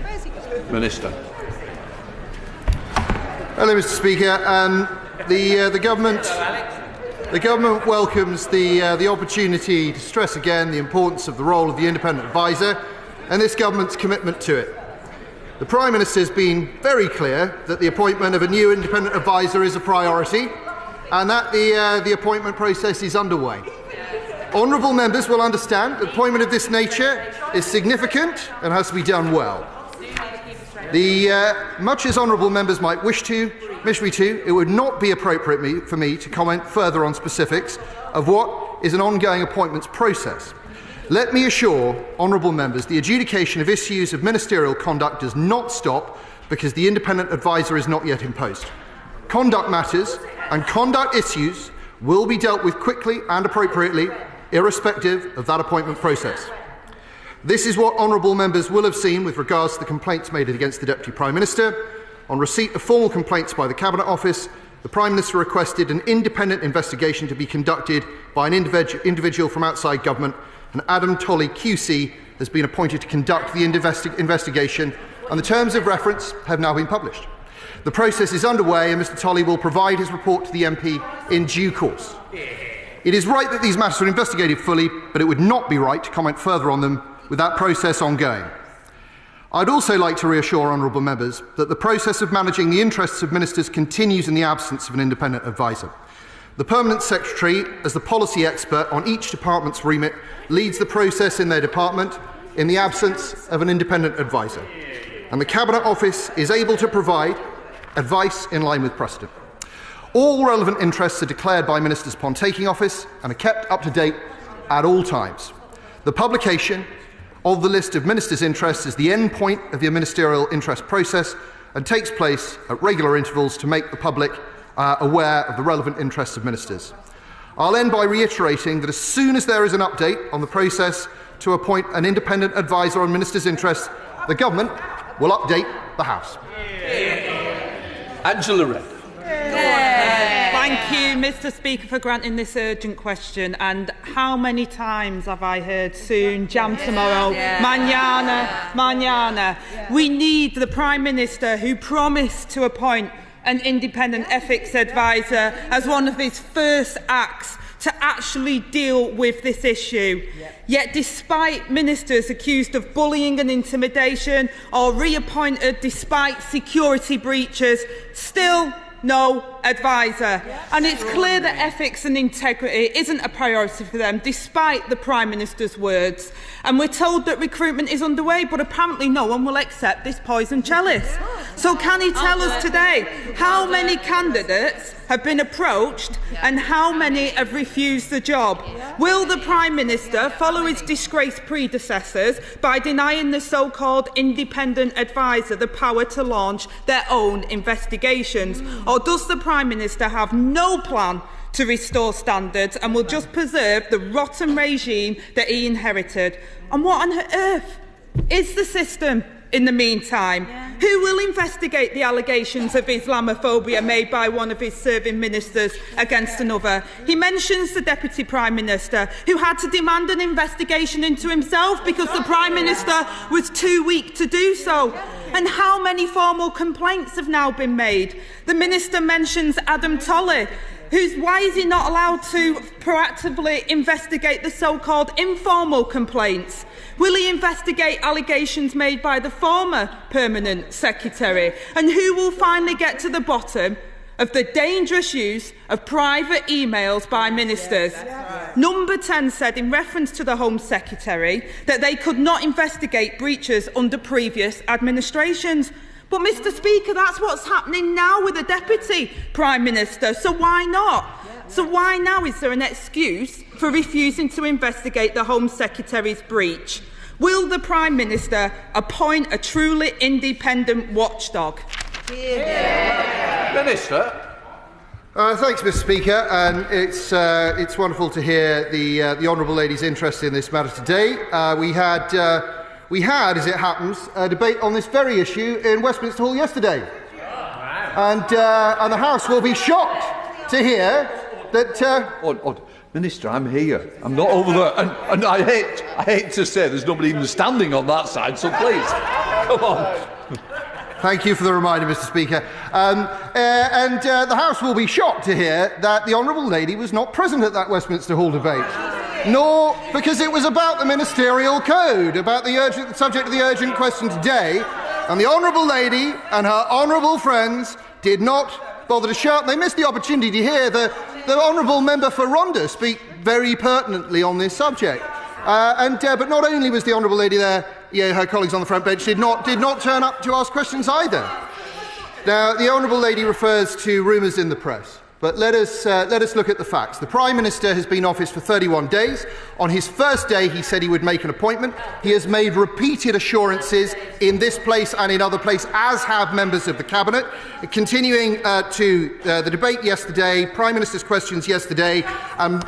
Minister. Hello, Mr. Speaker. The government welcomes the opportunity to stress again the importance of the role of the independent adviser and this government's commitment to it. The Prime Minister has been very clear that the appointment of a new independent adviser is a priority and that the appointment process is underway. Honourable members will understand that appointment of this nature is significant and has to be done well. Much as honourable members might wish me to, it would not be appropriate for me to comment further on specifics of what is an ongoing appointments process. Let me assure honourable members the adjudication of issues of ministerial conduct does not stop because the independent adviser is not yet in post. Conduct matters and conduct issues will be dealt with quickly and appropriately, irrespective of that appointment process. This is what honourable members will have seen with regards to the complaints made against the Deputy Prime Minister. On receipt of formal complaints by the Cabinet Office, the Prime Minister requested an independent investigation to be conducted by an individual from outside government, and Adam Tolley QC has been appointed to conduct the investigation, and the terms of reference have now been published. The process is underway and Mr Tolley will provide his report to the MP in due course. It is right that these matters are investigated fully, but it would not be right to comment further on them with that process ongoing. I'd also like to reassure honourable members that the process of managing the interests of ministers continues in the absence of an independent adviser. The Permanent Secretary, as the policy expert on each department's remit, leads the process in their department in the absence of an independent adviser. And the Cabinet Office is able to provide advice in line with precedent. All relevant interests are declared by ministers upon taking office and are kept up to date at all times. The publication of the list of ministers' interests is the end point of the ministerial interest process and takes place at regular intervals to make the public aware of the relevant interests of ministers. I'll end by reiterating that as soon as there is an update on the process to appoint an independent adviser on ministers' interests, the government will update the House. Angela Red. Thank you, Mr. Speaker, for granting this urgent question. And how many times have I heard soon, jam tomorrow, mañana? We need the Prime Minister who promised to appoint an independent ethics adviser as one of his first acts to actually deal with this issue. Yet despite ministers accused of bullying and intimidation or reappointed despite security breaches, still no adviser. And it's clear that ethics and integrity isn't a priority for them, despite the Prime Minister's words. And we're told that recruitment is underway, but apparently no one will accept this poison chalice. So can he tell us today how many candidates have been approached and how many have refused the job? Will the Prime Minister follow his disgraced predecessors by denying the so-called independent adviser the power to launch their own investigations? Or does the Prime Minister have no plan to restore standards and will just preserve the rotten regime that he inherited? And what on earth is the system in the meantime? Who will investigate the allegations of Islamophobia made by one of his serving ministers against another? He mentions the Deputy Prime Minister, who had to demand an investigation into himself because the Prime Minister was too weak to do so. And how many formal complaints have now been made? The Minister mentions Adam Tolley. Why is he not allowed to proactively investigate the so-called informal complaints? Will he investigate allegations made by the former Permanent Secretary? And who will finally get to the bottom of the dangerous use of private emails by ministers? Number 10 said in reference to the Home Secretary that they could not investigate breaches under previous administrations. But, Mr Speaker, that's what's happening now with the Deputy Prime Minister, so why not? So why now is there an excuse for refusing to investigate the Home Secretary's breach? Will the Prime Minister appoint a truly independent watchdog? Minister. Thanks, Mr Speaker, and it's wonderful to hear the honourable lady's interest in this matter today. We had, as it happens, a debate on this very issue in Westminster Hall yesterday. And the House will be shocked to hear that... Minister, I'm here. I'm not over there. And I hate to say there's nobody even standing on that side, so please, come on. Thank you for the reminder, Mr Speaker. The House will be shocked to hear that the honourable lady was not present at that Westminster Hall debate. Nor because it was about the ministerial code, about the subject of the urgent question today, and the honourable lady and her honourable friends did not bother to show up. They missed the opportunity to hear the honourable member for Rhondda speak very pertinently on this subject. But not only was the honourable lady there, her colleagues on the front bench did not turn up to ask questions either. Now, the honourable lady refers to rumours in the press. But let us look at the facts. The Prime Minister has been in office for 31 days. On his first day, he said he would make an appointment. He has made repeated assurances in this place and in other places, as have members of the Cabinet. Continuing to the debate yesterday, Prime Minister's questions yesterday,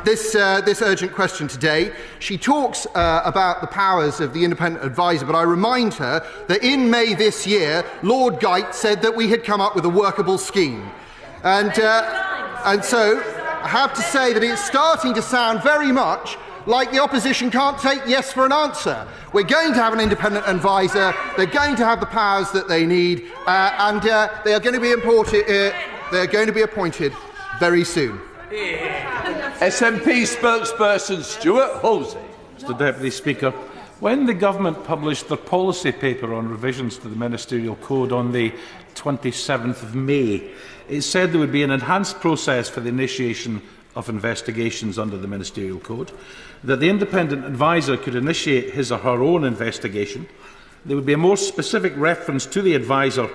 this urgent question today, she talks about the powers of the independent adviser, but I remind her that in May this year, Lord Geit said that we had come up with a workable scheme. And so I have to say that it's starting to sound very much like the opposition can't take yes for an answer. We're going to have an independent adviser, they're going to have the powers that they need, and they are going to be appointed very soon. SNP spokesperson Stuart Hulsey. Mr Deputy Speaker, when the Government published their policy paper on revisions to the Ministerial Code on the 27th of May, it said there would be an enhanced process for the initiation of investigations under the Ministerial Code, that the independent adviser could initiate his or her own investigation, there would be a more specific reference to the adviser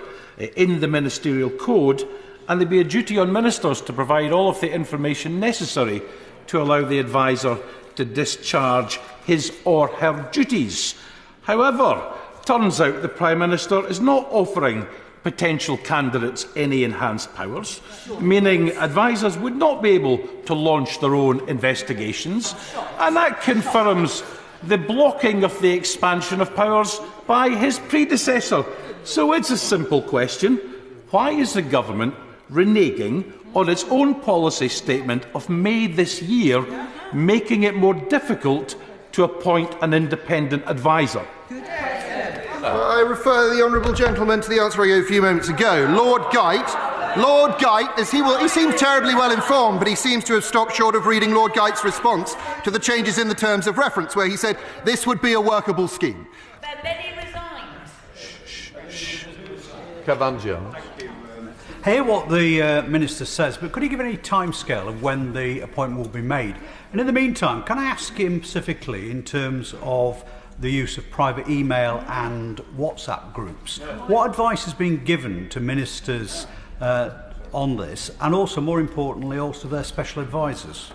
in the Ministerial Code, and there would be a duty on ministers to provide all of the information necessary to allow the adviser to discharge his or her duties. However, it turns out the Prime Minister is not offering potential candidates any enhanced powers, meaning advisers would not be able to launch their own investigations, and that confirms the blocking of the expansion of powers by his predecessor. So it's a simple question. Why is the Government reneging on its own policy statement of May this year, making it more difficult to appoint an independent adviser? I refer the honourable gentleman to the answer I gave a few moments ago. Lord Geit, he seems terribly well informed, but he seems to have stopped short of reading Lord Geit's response to the changes in the terms of reference, where he said this would be a workable scheme. But then he resigned. Cavan Jones. Hear what the Minister says, but could he give any timescale of when the appointment will be made? And in the meantime, can I ask him specifically in terms of the use of private email and WhatsApp groups? What advice has been given to ministers on this, and also, more importantly, also their special advisors?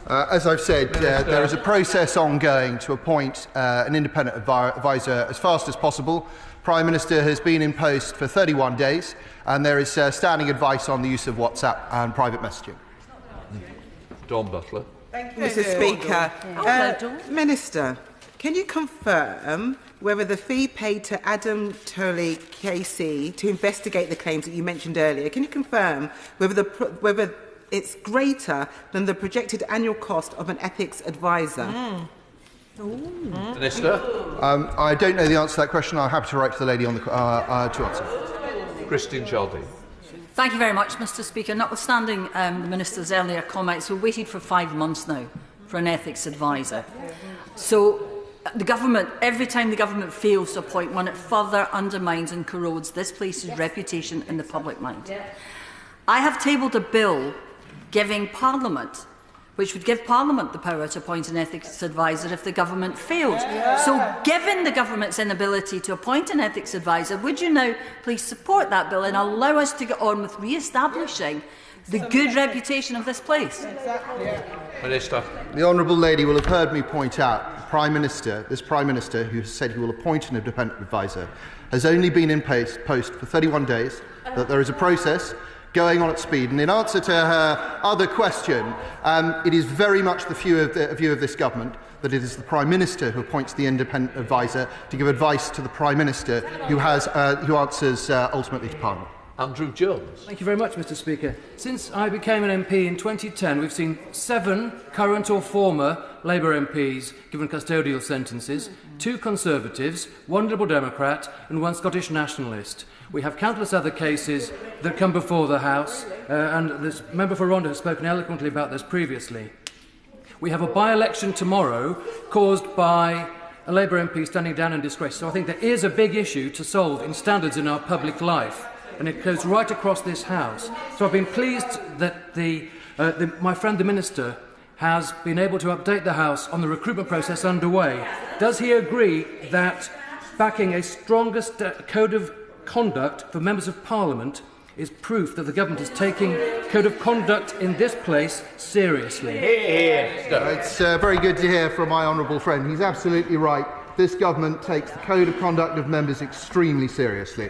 As I've said, there is a process ongoing to appoint an independent advisor as fast as possible. Prime Minister has been in post for 31 days, and there is standing advice on the use of WhatsApp and private messaging. Dawn Butler. Thank you, Mr. Speaker. Minister, can you confirm whether the fee paid to Adam Turley KC to investigate the claims that you mentioned earlier, can you confirm whether it's greater than the projected annual cost of an ethics advisor? Minister. I don't know the answer to that question. I'm happy to write to the lady on the to answer. Christine Shelby. Thank you very much, Mr. Speaker. Notwithstanding the Minister's earlier comments, we've waited for 5 months now for an ethics advisor. So the government, every time the government fails to appoint one, it further undermines and corrodes this place's reputation in the public mind. I have tabled a bill giving Parliament, which would give Parliament the power to appoint an ethics advisor if the government failed. So, given the government's inability to appoint an ethics advisor, would you now please support that bill and allow us to get on with re-establishing the good reputation of this place? Minister. The honourable lady will have heard me point out this Prime Minister, who has said he will appoint an independent advisor, has only been in post for 31 days, that there is a process going on at speed. And in answer to her other question, it is very much the view of this government that it is the Prime Minister who appoints the independent advisor to give advice to the Prime Minister, who answers ultimately to Parliament. Andrew Jones. Thank you very much, Mr. Speaker. Since I became an MP in 2010, we've seen 7 current or former Labour MPs given custodial sentences, 2 Conservatives, 1 Liberal Democrat and 1 Scottish Nationalist. We have countless other cases that come before the House, and this member for Rhondda has spoken eloquently about this previously. We have a by-election tomorrow caused by a Labour MP standing down in disgrace. So I think there is a big issue to solve in standards in our public life, and it goes right across this House. So I've been pleased that my friend the Minister has been able to update the House on the recruitment process underway. Does he agree that backing a stronger code of conduct for members of Parliament is proof that the government is taking code of conduct in this place seriously? It's very good to hear from my honourable friend. He's absolutely right. This government takes the code of conduct of members extremely seriously.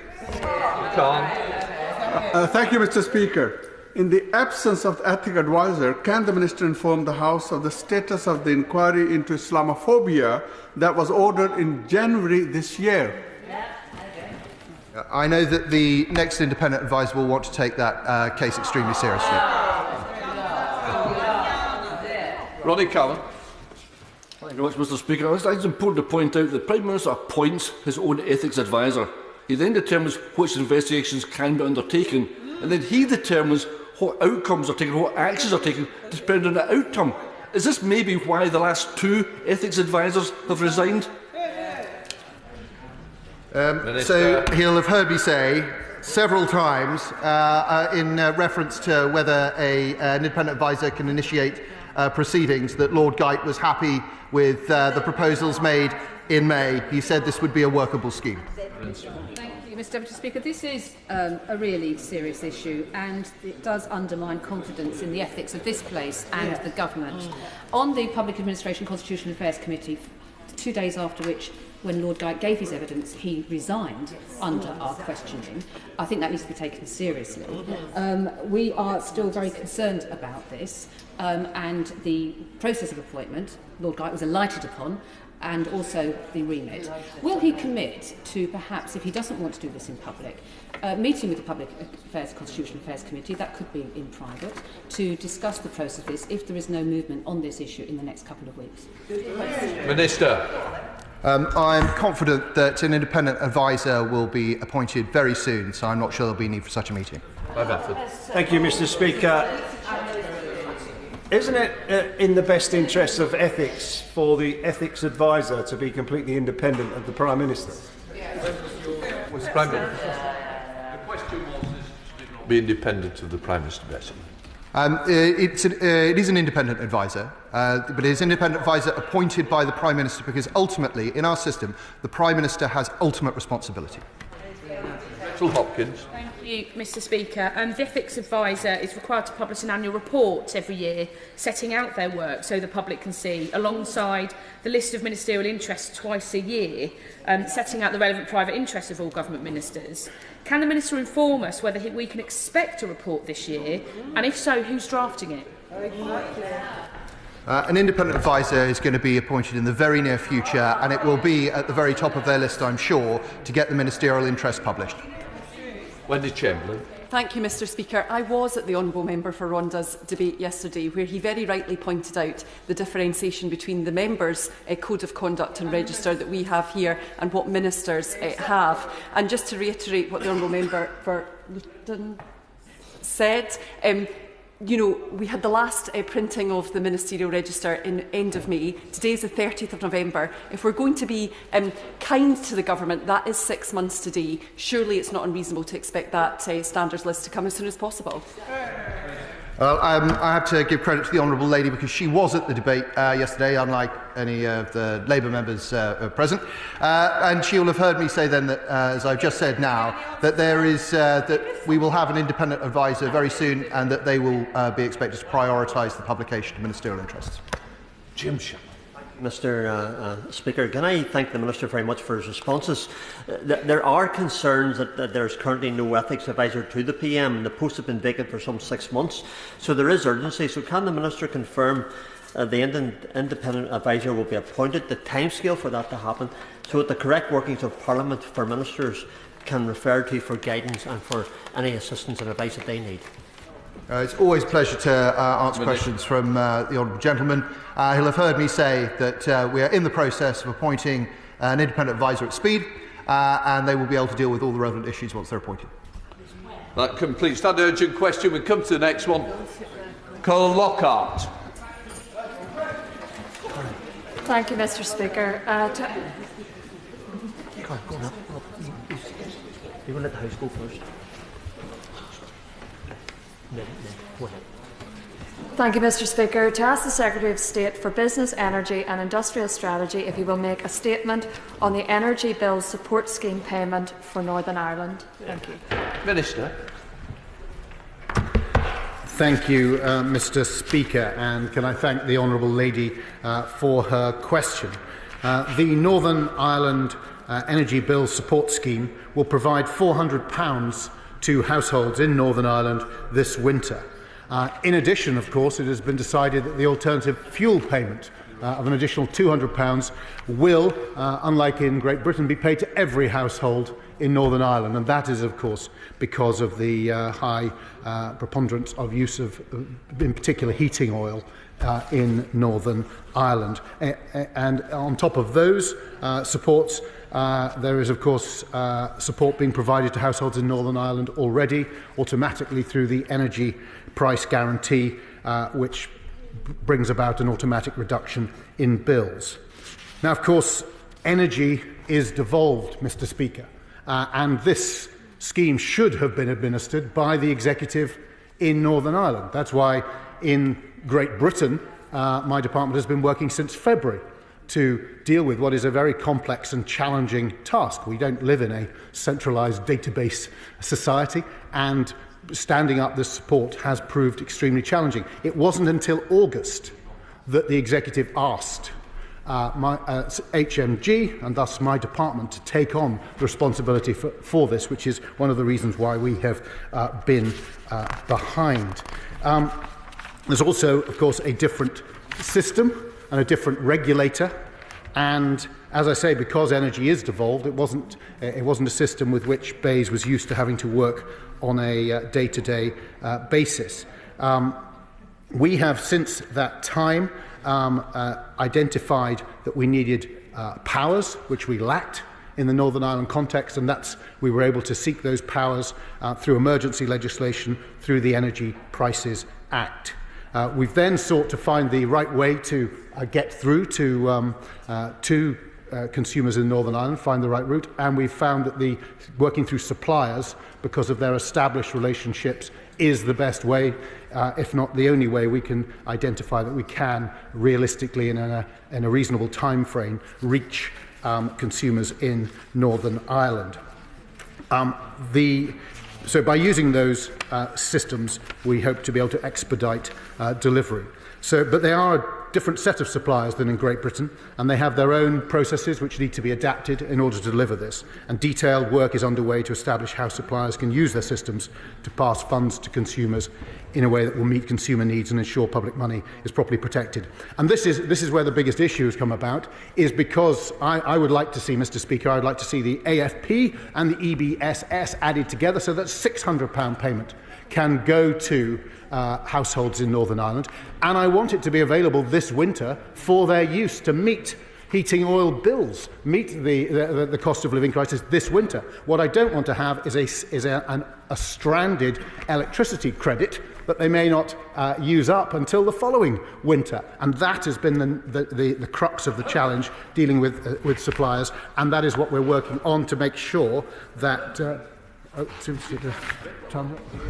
Thank you, Mr. Speaker. In the absence of the ethics advisor, can the Minister inform the House of the status of the inquiry into Islamophobia that was ordered in January this year? I know that the next independent advisor will want to take that case extremely seriously. Ronnie Cowan. Thank you very much, Mr. Speaker. I think it's important to point out that the Prime Minister appoints his own ethics advisor. He then determines which investigations can be undertaken, and then he determines what outcomes are taken, what actions are taken, depending on the outcome. Is this maybe why the last 2 ethics advisors have resigned? So he'll have heard me say several times in reference to whether an independent advisor can initiate proceedings that Lord Geit was happy with the proposals made in May. He said this would be a workable scheme. Thank you, Mr. Deputy Speaker. This is a really serious issue, and it does undermine confidence in the ethics of this place and the government. On the Public Administration Constitutional Affairs Committee, 2 days after which, when Lord Geit gave his evidence, he resigned under our questioning. I think that needs to be taken seriously. We are still very concerned about this, and the process of appointment, Lord Geit was alighted upon, and also the remit. Will he commit to perhaps, if he doesn't want to do this in public, meeting with the Public Affairs Constitutional Affairs Committee, that could be in private, to discuss the process of this if there is no movement on this issue in the next couple of weeks? Minister. I'm confident that an independent advisor will be appointed very soon, so I'm not sure there'll be a need for such a meeting. Thank you, Mr. Speaker. Isn't it in the best interest of ethics for the ethics advisor to be completely independent of the Prime Minister? The question was be independent of the Prime Minister, basically. It is an independent advisor, but it is an independent advisor appointed by the Prime Minister because ultimately, in our system, the Prime Minister has ultimate responsibility. Rachel Hopkins. Thank you, Mr Speaker. The Ethics Advisor is required to publish an annual report every year setting out their work so the public can see, alongside the list of ministerial interests twice a year, setting out the relevant private interests of all government ministers. Can the Minister inform us whether we can expect a report this year, and if so, who's drafting it? An independent advisor is going to be appointed in the very near future, and it will be at the very top of their list, I'm sure, to get the ministerial interest published. Wendy Chamberlain. Thank you, Mr Speaker. I was at the Honourable Member for Ronda's debate yesterday, where he very rightly pointed out the differentiation between the members' code of conduct and register that we have here and what ministers have. And just to reiterate what the Honourable Member for Luton said, you know, we had the last printing of the ministerial register in end of May. Today is the 30th of November. If we're going to be kind to the government, that is 6 months today. Surely it's not unreasonable to expect that standards list to come as soon as possible. Well, I have to give credit to the Honourable Lady because she was at the debate yesterday, unlike any of the Labour members present. And she will have heard me say then that, as I've just said now, that that we will have an independent advisor very soon, and that they will be expected to prioritise the publication of ministerial interests. Jim Ship. Mr Speaker, can I thank the Minister very much for his responses. There are concerns that there is currently no ethics advisor to the PM. The post has been vacant for some 6 months, so there is urgency. So can the Minister confirm the independent advisor will be appointed, the timescale for that to happen, so that the correct workings of Parliament for ministers can refer to for guidance and for any assistance and advice that they need? It's always a pleasure to answer questions from the Honourable Gentleman. He'll have heard me say that we are in the process of appointing an independent advisor at speed, and they will be able to deal with all the relevant issues once they're appointed. That completes that urgent question. We come to the next one. Colin Lockhart. Thank you, Mr Speaker. Go on. You will let the House go first. Thank you, Mr Speaker. To ask the Secretary of State for Business, Energy and Industrial Strategy if he will make a statement on the Energy Bill Support Scheme payment for Northern Ireland. Thank you. Minister. Thank you, Mr Speaker, and can I thank the Honourable Lady for her question. The Northern Ireland Energy Bill Support Scheme will provide £400 to households in Northern Ireland this winter. In addition, of course, it has been decided that the alternative fuel payment of an additional £200 will, unlike in Great Britain, be paid to every household in Northern Ireland, and that is, of course, because of the high preponderance of use of, in particular, heating oil in Northern Ireland. And on top of those supports, there is, of course, support being provided to households in Northern Ireland already, automatically through the energy price guarantee, which brings about an automatic reduction in bills. Now, of course, energy is devolved, Mr Speaker, and this scheme should have been administered by the executive in Northern Ireland. That's why in Great Britain, my department has been working since February to deal with what is a very complex and challenging task. We don't live in a centralised database society, and standing up this support has proved extremely challenging. It wasn't until August that the executive asked HMG, and thus my department, to take on the responsibility for this, which is one of the reasons why we have been behind. There's also, of course, a different system and a different regulator, and as I say, because energy is devolved, it wasn't a system with which BEIS was used to having to work on a day-to-day basis. We have since that time identified that we needed powers, which we lacked in the Northern Ireland context, and we were able to seek those powers through emergency legislation, through the Energy Prices Act. We've then sought to find the right way to get through to consumers in Northern Ireland, find the right route, and we've found that working through suppliers, because of their established relationships, is the best way, if not the only way, we can identify that we can realistically and in a reasonable time frame reach consumers in Northern Ireland. So by using those systems, we hope to be able to expedite delivery. But they are a different set of suppliers than in Great Britain, and they have their own processes which need to be adapted in order to deliver this. And detailed work is underway to establish how suppliers can use their systems to pass funds to consumers in a way that will meet consumer needs and ensure public money is properly protected. And this is where the biggest issue has come about, is because I would like to see, Mr. Speaker, I would like to see the AFP and the EBSS added together so that £600 payment can go to households in Northern Ireland, and I want it to be available this winter for their use to meet heating oil bills, meet the cost of living crisis this winter. What I don't want to have is a stranded electricity credit that they may not use up until the following winter, and that has been the crux of the challenge dealing with suppliers, and that is what we're working on to make sure that.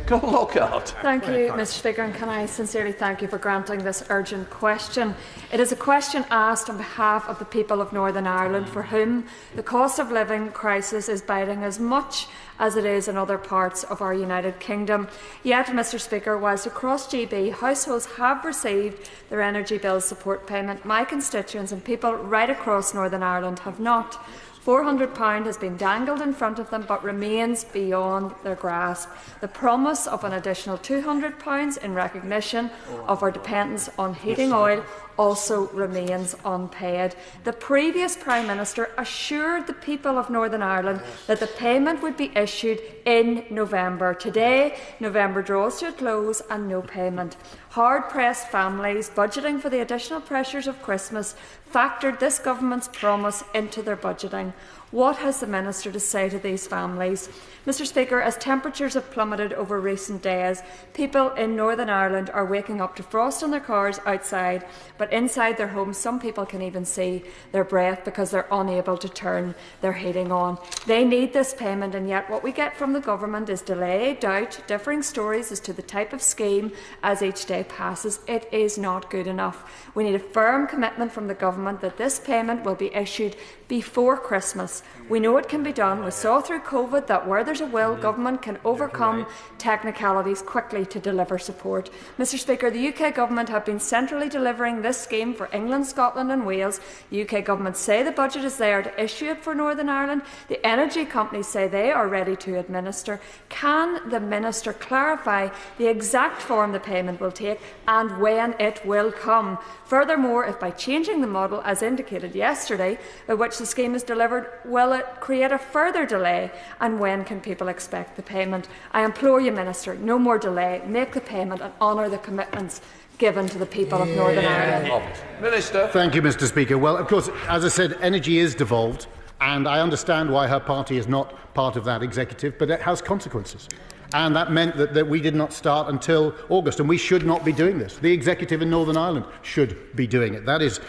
Go Lockhart. Thank you, Mr. Speaker, and can I sincerely thank you for granting this urgent question. It is a question asked on behalf of the people of Northern Ireland, for whom the cost of living crisis is biting as much as it is in other parts of our United Kingdom. Yet, Mr. Speaker, whilst across GB households have received their energy bill support payment, my constituents and people right across Northern Ireland have not. £400 has been dangled in front of them but remains beyond their grasp. The promise of an additional £200 in recognition of our dependence on heating oil also remains unpaid. The previous Prime Minister assured the people of Northern Ireland that the payment would be issued in November. Today, November draws to a close and no payment. Hard-pressed families budgeting for the additional pressures of Christmas factored this government's promise into their budgeting. What has the Minister to say to these families? Mr. Speaker, as temperatures have plummeted over recent days, people in Northern Ireland are waking up to frost on their cars outside, but inside their homes some people can even see their breath because they're unable to turn their heating on. They need this payment, and yet what we get from the government is delay, doubt, differing stories as to the type of scheme as each day passes. It is not good enough. We need a firm commitment from the government that this payment will be issued before Christmas. We know it can be done. We saw through COVID that where there's a will, government can overcome technicalities quickly to deliver support. Mr. Speaker, the UK government have been centrally delivering this scheme for England, Scotland and Wales. The UK government say the budget is there to issue it for Northern Ireland. The energy companies say they are ready to administer. Can the Minister clarify the exact form the payment will take and when it will come? Furthermore, if by changing the model, as indicated yesterday, by which the scheme is delivered, will it create a further delay? And when can people expect the payment? I implore you, Minister, no more delay. Make the payment and honour the commitments given to the people of Northern Ireland. Minister. Thank you, Mr. Speaker. Well, of course, as I said, energy is devolved, and I understand why her party is not part of that executive, but it has consequences. And that meant that we did not start until August, and we should not be doing this. The executive in Northern Ireland should be doing it. That is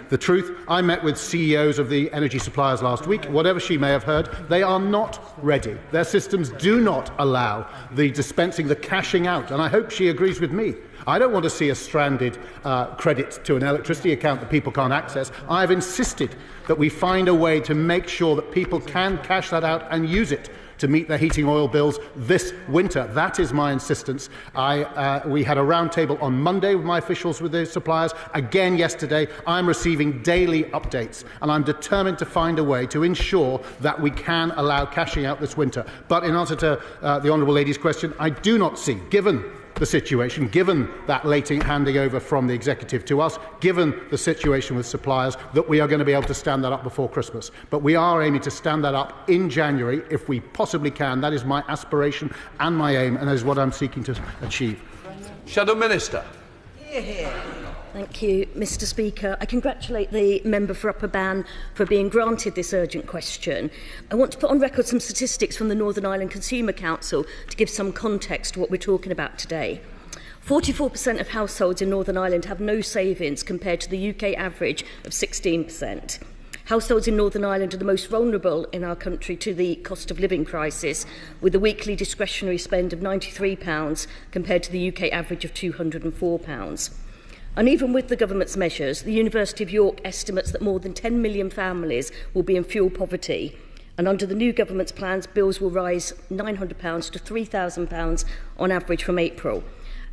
the truth. I met with CEOs of the energy suppliers last week. Whatever she may have heard, they are not ready. Their systems do not allow the dispensing, the cashing out, and I hope she agrees with me. I don't want to see a stranded credit to an electricity account that people can't access. I have insisted that we find a way to make sure that people can cash that out and use it to meet their heating oil bills this winter. That is my insistence. We had a roundtable on Monday with my officials with the suppliers. Again yesterday. I'm receiving daily updates, and I'm determined to find a way to ensure that we can allow cashing out this winter. But in answer to the Honourable Lady's question, I do not see, given the situation, given that late handing over from the executive to us, given the situation with suppliers, that we are going to be able to stand that up before Christmas. But we are aiming to stand that up in January if we possibly can. That is my aspiration and my aim, and that is what I'm seeking to achieve. Shadow Minister. Thank you, Mr. Speaker. I congratulate the member for Upper Bann for being granted this urgent question. I want to put on record some statistics from the Northern Ireland Consumer Council to give some context to what we're talking about today. 44% of households in Northern Ireland have no savings compared to the UK average of 16%. Households in Northern Ireland are the most vulnerable in our country to the cost of living crisis, with a weekly discretionary spend of £93 compared to the UK average of £204. And even with the government's measures, the University of York estimates that more than 10 million families will be in fuel poverty And under the new government's plans, bills will rise £900 to £3,000 on average from April.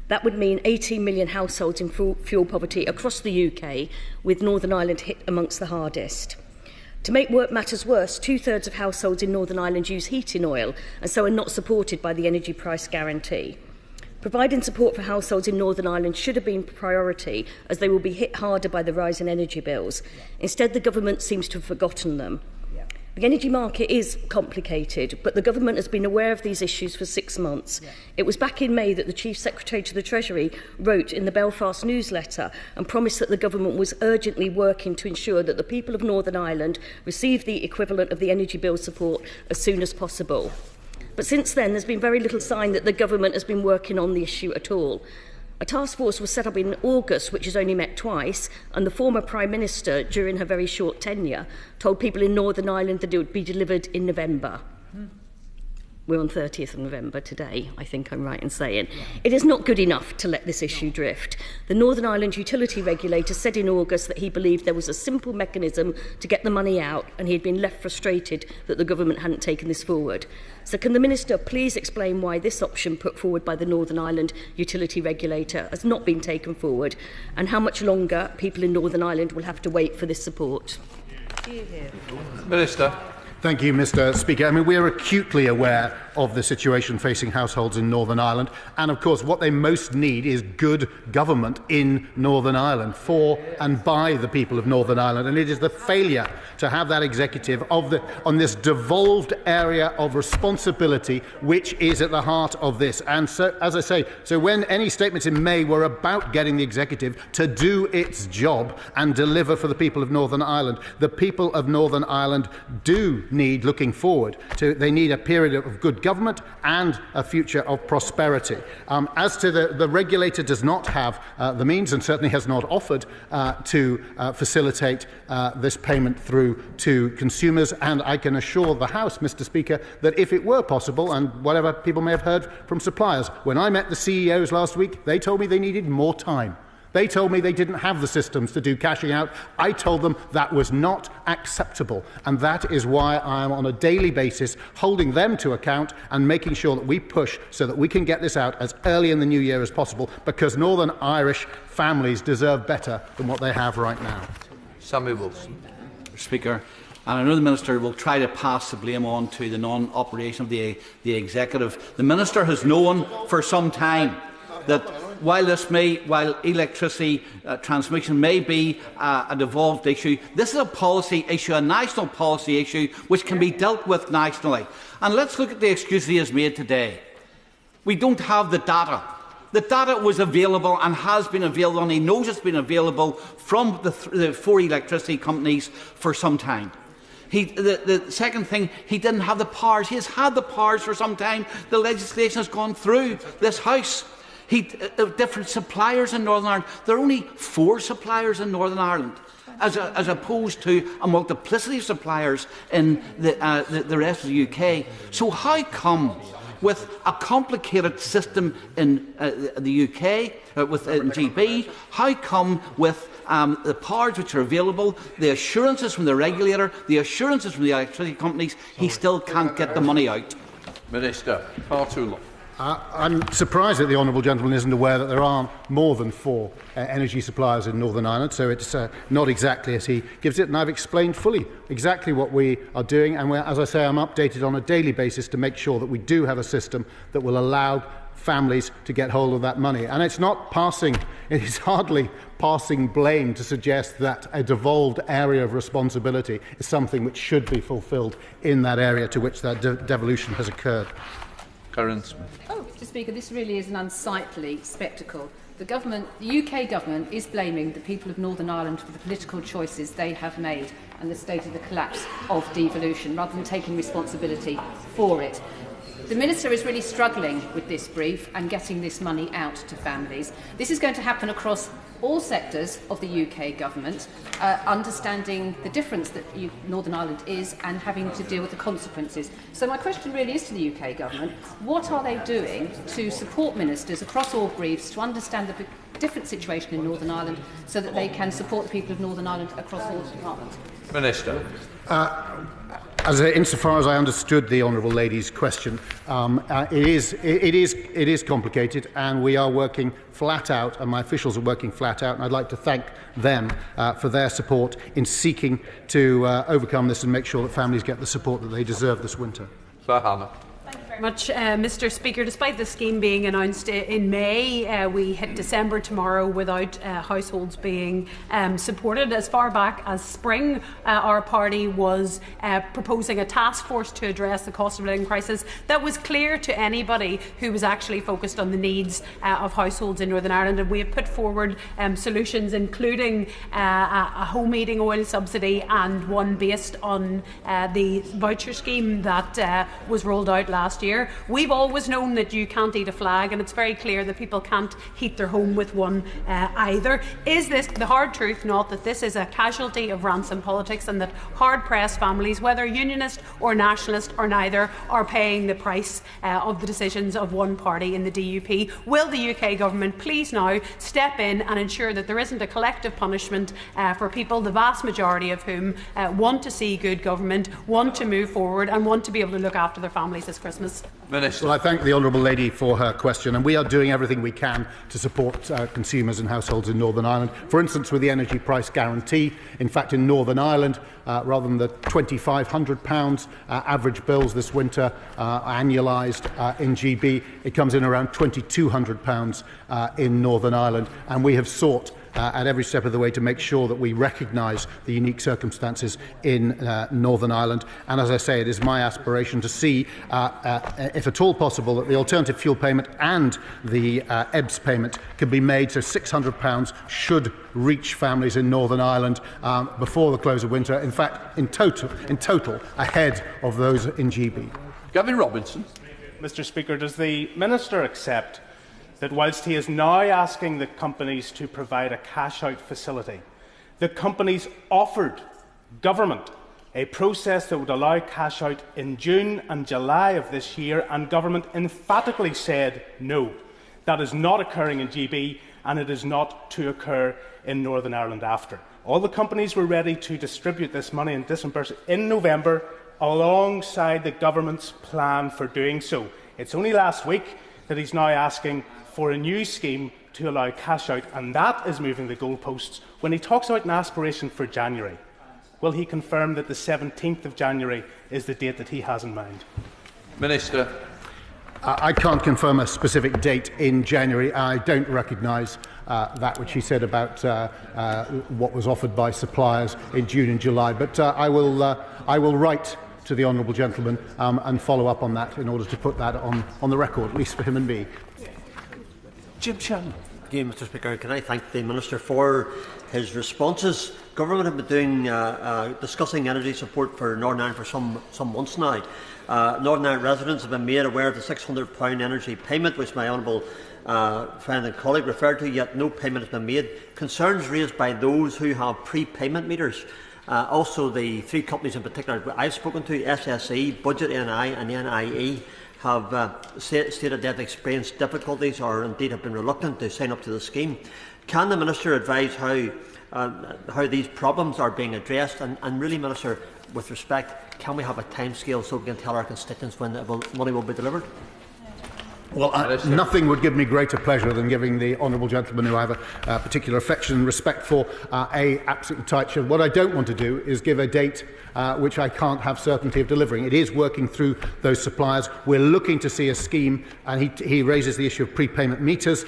That would mean 18 million households in fuel poverty across the UK, with Northern Ireland hit amongst the hardest. To make matters worse, 2/3 of households in Northern Ireland use heating oil and so are not supported by the energy price guarantee. Providing support for households in Northern Ireland should have been priority, as they will be hit harder by the rise in energy bills. Instead, the government seems to have forgotten them. The energy market is complicated, but the government has been aware of these issues for 6 months. It was back in May that the Chief Secretary to the Treasury wrote in the Belfast newsletter and promised that the government was urgently working to ensure that the people of Northern Ireland receive the equivalent of the energy bill support as soon as possible. But since then, there's been very little sign that the government has been working on the issue at all. A task force was set up in August, which has only met twice, and the former Prime Minister, during her very short tenure, told people in Northern Ireland that it would be delivered in November. We're on 30th of November today, I think I'm right in saying. It is not good enough to let this issue drift. The Northern Ireland utility regulator said in August that he believed there was a simple mechanism to get the money out, and he had been left frustrated that the government hadn't taken this forward. So can the Minister please explain why this option put forward by the Northern Ireland utility regulator has not been taken forward, and how much longer people in Northern Ireland will have to wait for this support? Minister. Thank you, Mr. Speaker. I mean, we are acutely aware of the situation facing households in Northern Ireland, and of course what they most need is good government in Northern Ireland for and by the people of Northern Ireland, and it is the failure to have that executive on this devolved area of responsibility which is at the heart of this. And so, as I say, when any statements in May were about getting the executive to do its job and deliver for the people of Northern Ireland, the people of Northern Ireland do need, looking forward to, they need a period of good government and a future of prosperity. As to the regulator does not have the means, and certainly has not offered to facilitate this payment through to consumers, and I can assure the House, Mr. Speaker, that if it were possible, and whatever people may have heard from suppliers, when I met the CEOs last week, they told me they needed more time. They told me they didn't have the systems to do cashing out. I told them that was not acceptable, and that is why I am on a daily basis holding them to account and making sure that we push so that we can get this out as early in the new year as possible, because Northern Irish families deserve better than what they have right now. Sammy Wilson. Speaker, and I know the Minister will try to pass the blame on to the non-operation of the Executive. The Minister has known for some time that while electricity transmission may be a devolved issue, this is a policy issue, a national policy issue, which can be dealt with nationally. And let's look at the excuse he has made today. We don't have the data. The data was available and has been available, and he knows it's been available from the 4 electricity companies for some time. The second thing, he didn't have the powers. He has had the powers for some time. The legislation has gone through this House. Different suppliers in Northern Ireland. There are only 4 suppliers in Northern Ireland, as opposed to a multiplicity of suppliers in the rest of the UK. So how come, with a complicated system in the UK, within GB, how come with the powers which are available, the assurances from the regulator, the assurances from the electricity companies, he still can't get the money out? Minister, far too long. I'm surprised that the honourable gentleman isn't aware that there are more than 4 energy suppliers in Northern Ireland, so it's not exactly as he gives it, and I've explained fully exactly what we are doing, and as I say, I'm updated on a daily basis to make sure that we do have a system that will allow families to get hold of that money. And it's not passing, it is hardly passing blame to suggest that a devolved area of responsibility is something which should be fulfilled in that area to which that devolution has occurred. Mr. Speaker, this really is an unsightly spectacle. The UK government is blaming the people of Northern Ireland for the political choices they have made and the state of the collapse of devolution, rather than taking responsibility for it. The Minister is really struggling with this brief and getting this money out to families. This is going to happen across all sectors of the UK government, understanding the difference that Northern Ireland is and having to deal with the consequences. So my question really is to the UK government: what are they doing to support ministers across all briefs to understand the different situation in Northern Ireland so that they can support the people of Northern Ireland across all departments? Minister. Insofar as I understood the honourable lady's question, it is complicated, and we are working flat out, and my officials are working flat out, and I'd like to thank them for their support in seeking to overcome this and make sure that families get the support that they deserve this winter. Sir Hannah. Very much, Mr. Speaker. Despite the scheme being announced in May, we hit December tomorrow without households being supported. As far back as spring, our party was proposing a task force to address the cost of living crisis that was clear to anybody who was actually focused on the needs of households in Northern Ireland. And we have put forward solutions, including a home heating oil subsidy and one based on the voucher scheme that was rolled out last year. We've always known that you can't eat a flag, and it's very clear that people can't heat their home with one either. Is this the hard truth not that this is a casualty of ransom politics, and that hard-pressed families, whether unionist or nationalist or neither, are paying the price of the decisions of one party in the DUP? Will the UK government please now step in and ensure that there isn't a collective punishment for people, the vast majority of whom want to see good government, want to move forward and want to be able to look after their families this Christmas? Minister. Well, I thank the honourable lady for her question, and we are doing everything we can to support consumers and households in Northern Ireland. For instance, with the energy price guarantee. In fact, in Northern Ireland, rather than the £2,500 average bills this winter, annualised in GB, it comes in around £2,200 in Northern Ireland, and we have sought at every step of the way to make sure that we recognise the unique circumstances in Northern Ireland. And as I say, it is my aspiration to see, if at all possible, that the alternative fuel payment and the EBS payment can be made so £600 should reach families in Northern Ireland before the close of winter. In fact, in total ahead of those in GB. Gavin Robinson. Mr. Speaker, does the Minister accept that whilst he is now asking the companies to provide a cash-out facility, the companies offered government a process that would allow cash-out in June and July of this year, and government emphatically said no? That is not occurring in GB, and it is not to occur in Northern Ireland after. All the companies were ready to distribute this money and disburse it in November alongside the government's plan for doing so. It's only last week that he's now asking for a new scheme to allow cash out, and that is moving the goalposts. When he talks about an aspiration for January, will he confirm that the 17th of January is the date that he has in mind? Minister. I can't confirm a specific date in January. I don't recognise that which he said about what was offered by suppliers in June and July, but I will write to the honourable gentleman and follow up on that in order to put that on the record, at least for him and me. Jim Shannon. Again, Mr. Speaker, can I thank the Minister for his responses? Government have been doing discussing energy support for Northern Ireland for some months now. Northern Ireland residents have been made aware of the £600 energy payment, which my honourable friend and colleague referred to, yet no payment has been made. Concerns raised by those who have prepayment meters. Also, the three companies in particular I've spoken to, SSE, Budget NI and NIE, have stated they've experienced difficulties or indeed have been reluctant to sign up to the scheme. Can the Minister advise how these problems are being addressed? And really, Minister, with respect, can we have a timescale so we can tell our constituents when the money will be delivered? Well, nothing would give me greater pleasure than giving the honourable gentleman, who I have a particular affection and respect for, a absolutely tight schedule. What I don't want to do is give a date which I can't have certainty of delivering. It is working through those suppliers. We're looking to see a scheme, and he raises the issue of prepayment meters.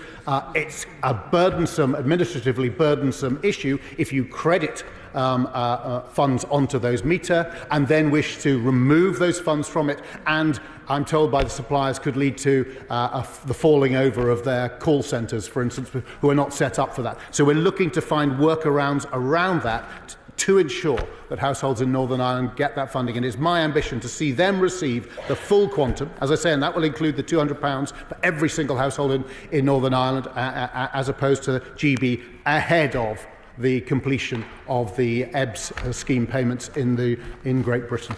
It's a burdensome, administratively burdensome issue if you credit funds onto those meter and then wish to remove those funds from it, and I'm told by the suppliers could lead to the falling over of their call centres, for instance, who are not set up for that. So we're looking to find workarounds around that to ensure that households in Northern Ireland get that funding. And it's my ambition to see them receive the full quantum, as I say, and that will include the £200 for every single household in Northern Ireland, as opposed to GB, ahead of the completion of the EBS scheme payments in Great Britain.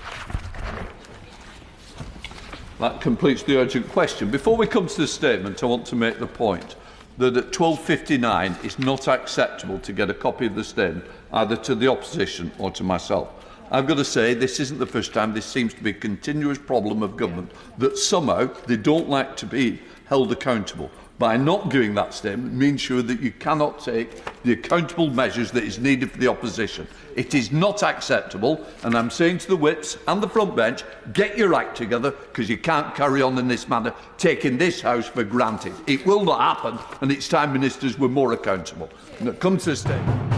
That completes the urgent question. Before we come to the statement, I want to make the point that at 12:59 it's not acceptable to get a copy of the statement either to the opposition or to myself. I've got to say, this isn't the first time. This seems to be a continuous problem of government, that somehow they don't like to be held accountable. By not giving that statement means sure that you cannot take the accountable measures that is needed for the opposition. It is not acceptable, and I'm saying to the whips and the front bench, get your act together, because you can't carry on in this manner, taking this House for granted. It will not happen, and it's time ministers were more accountable. Come to the stage.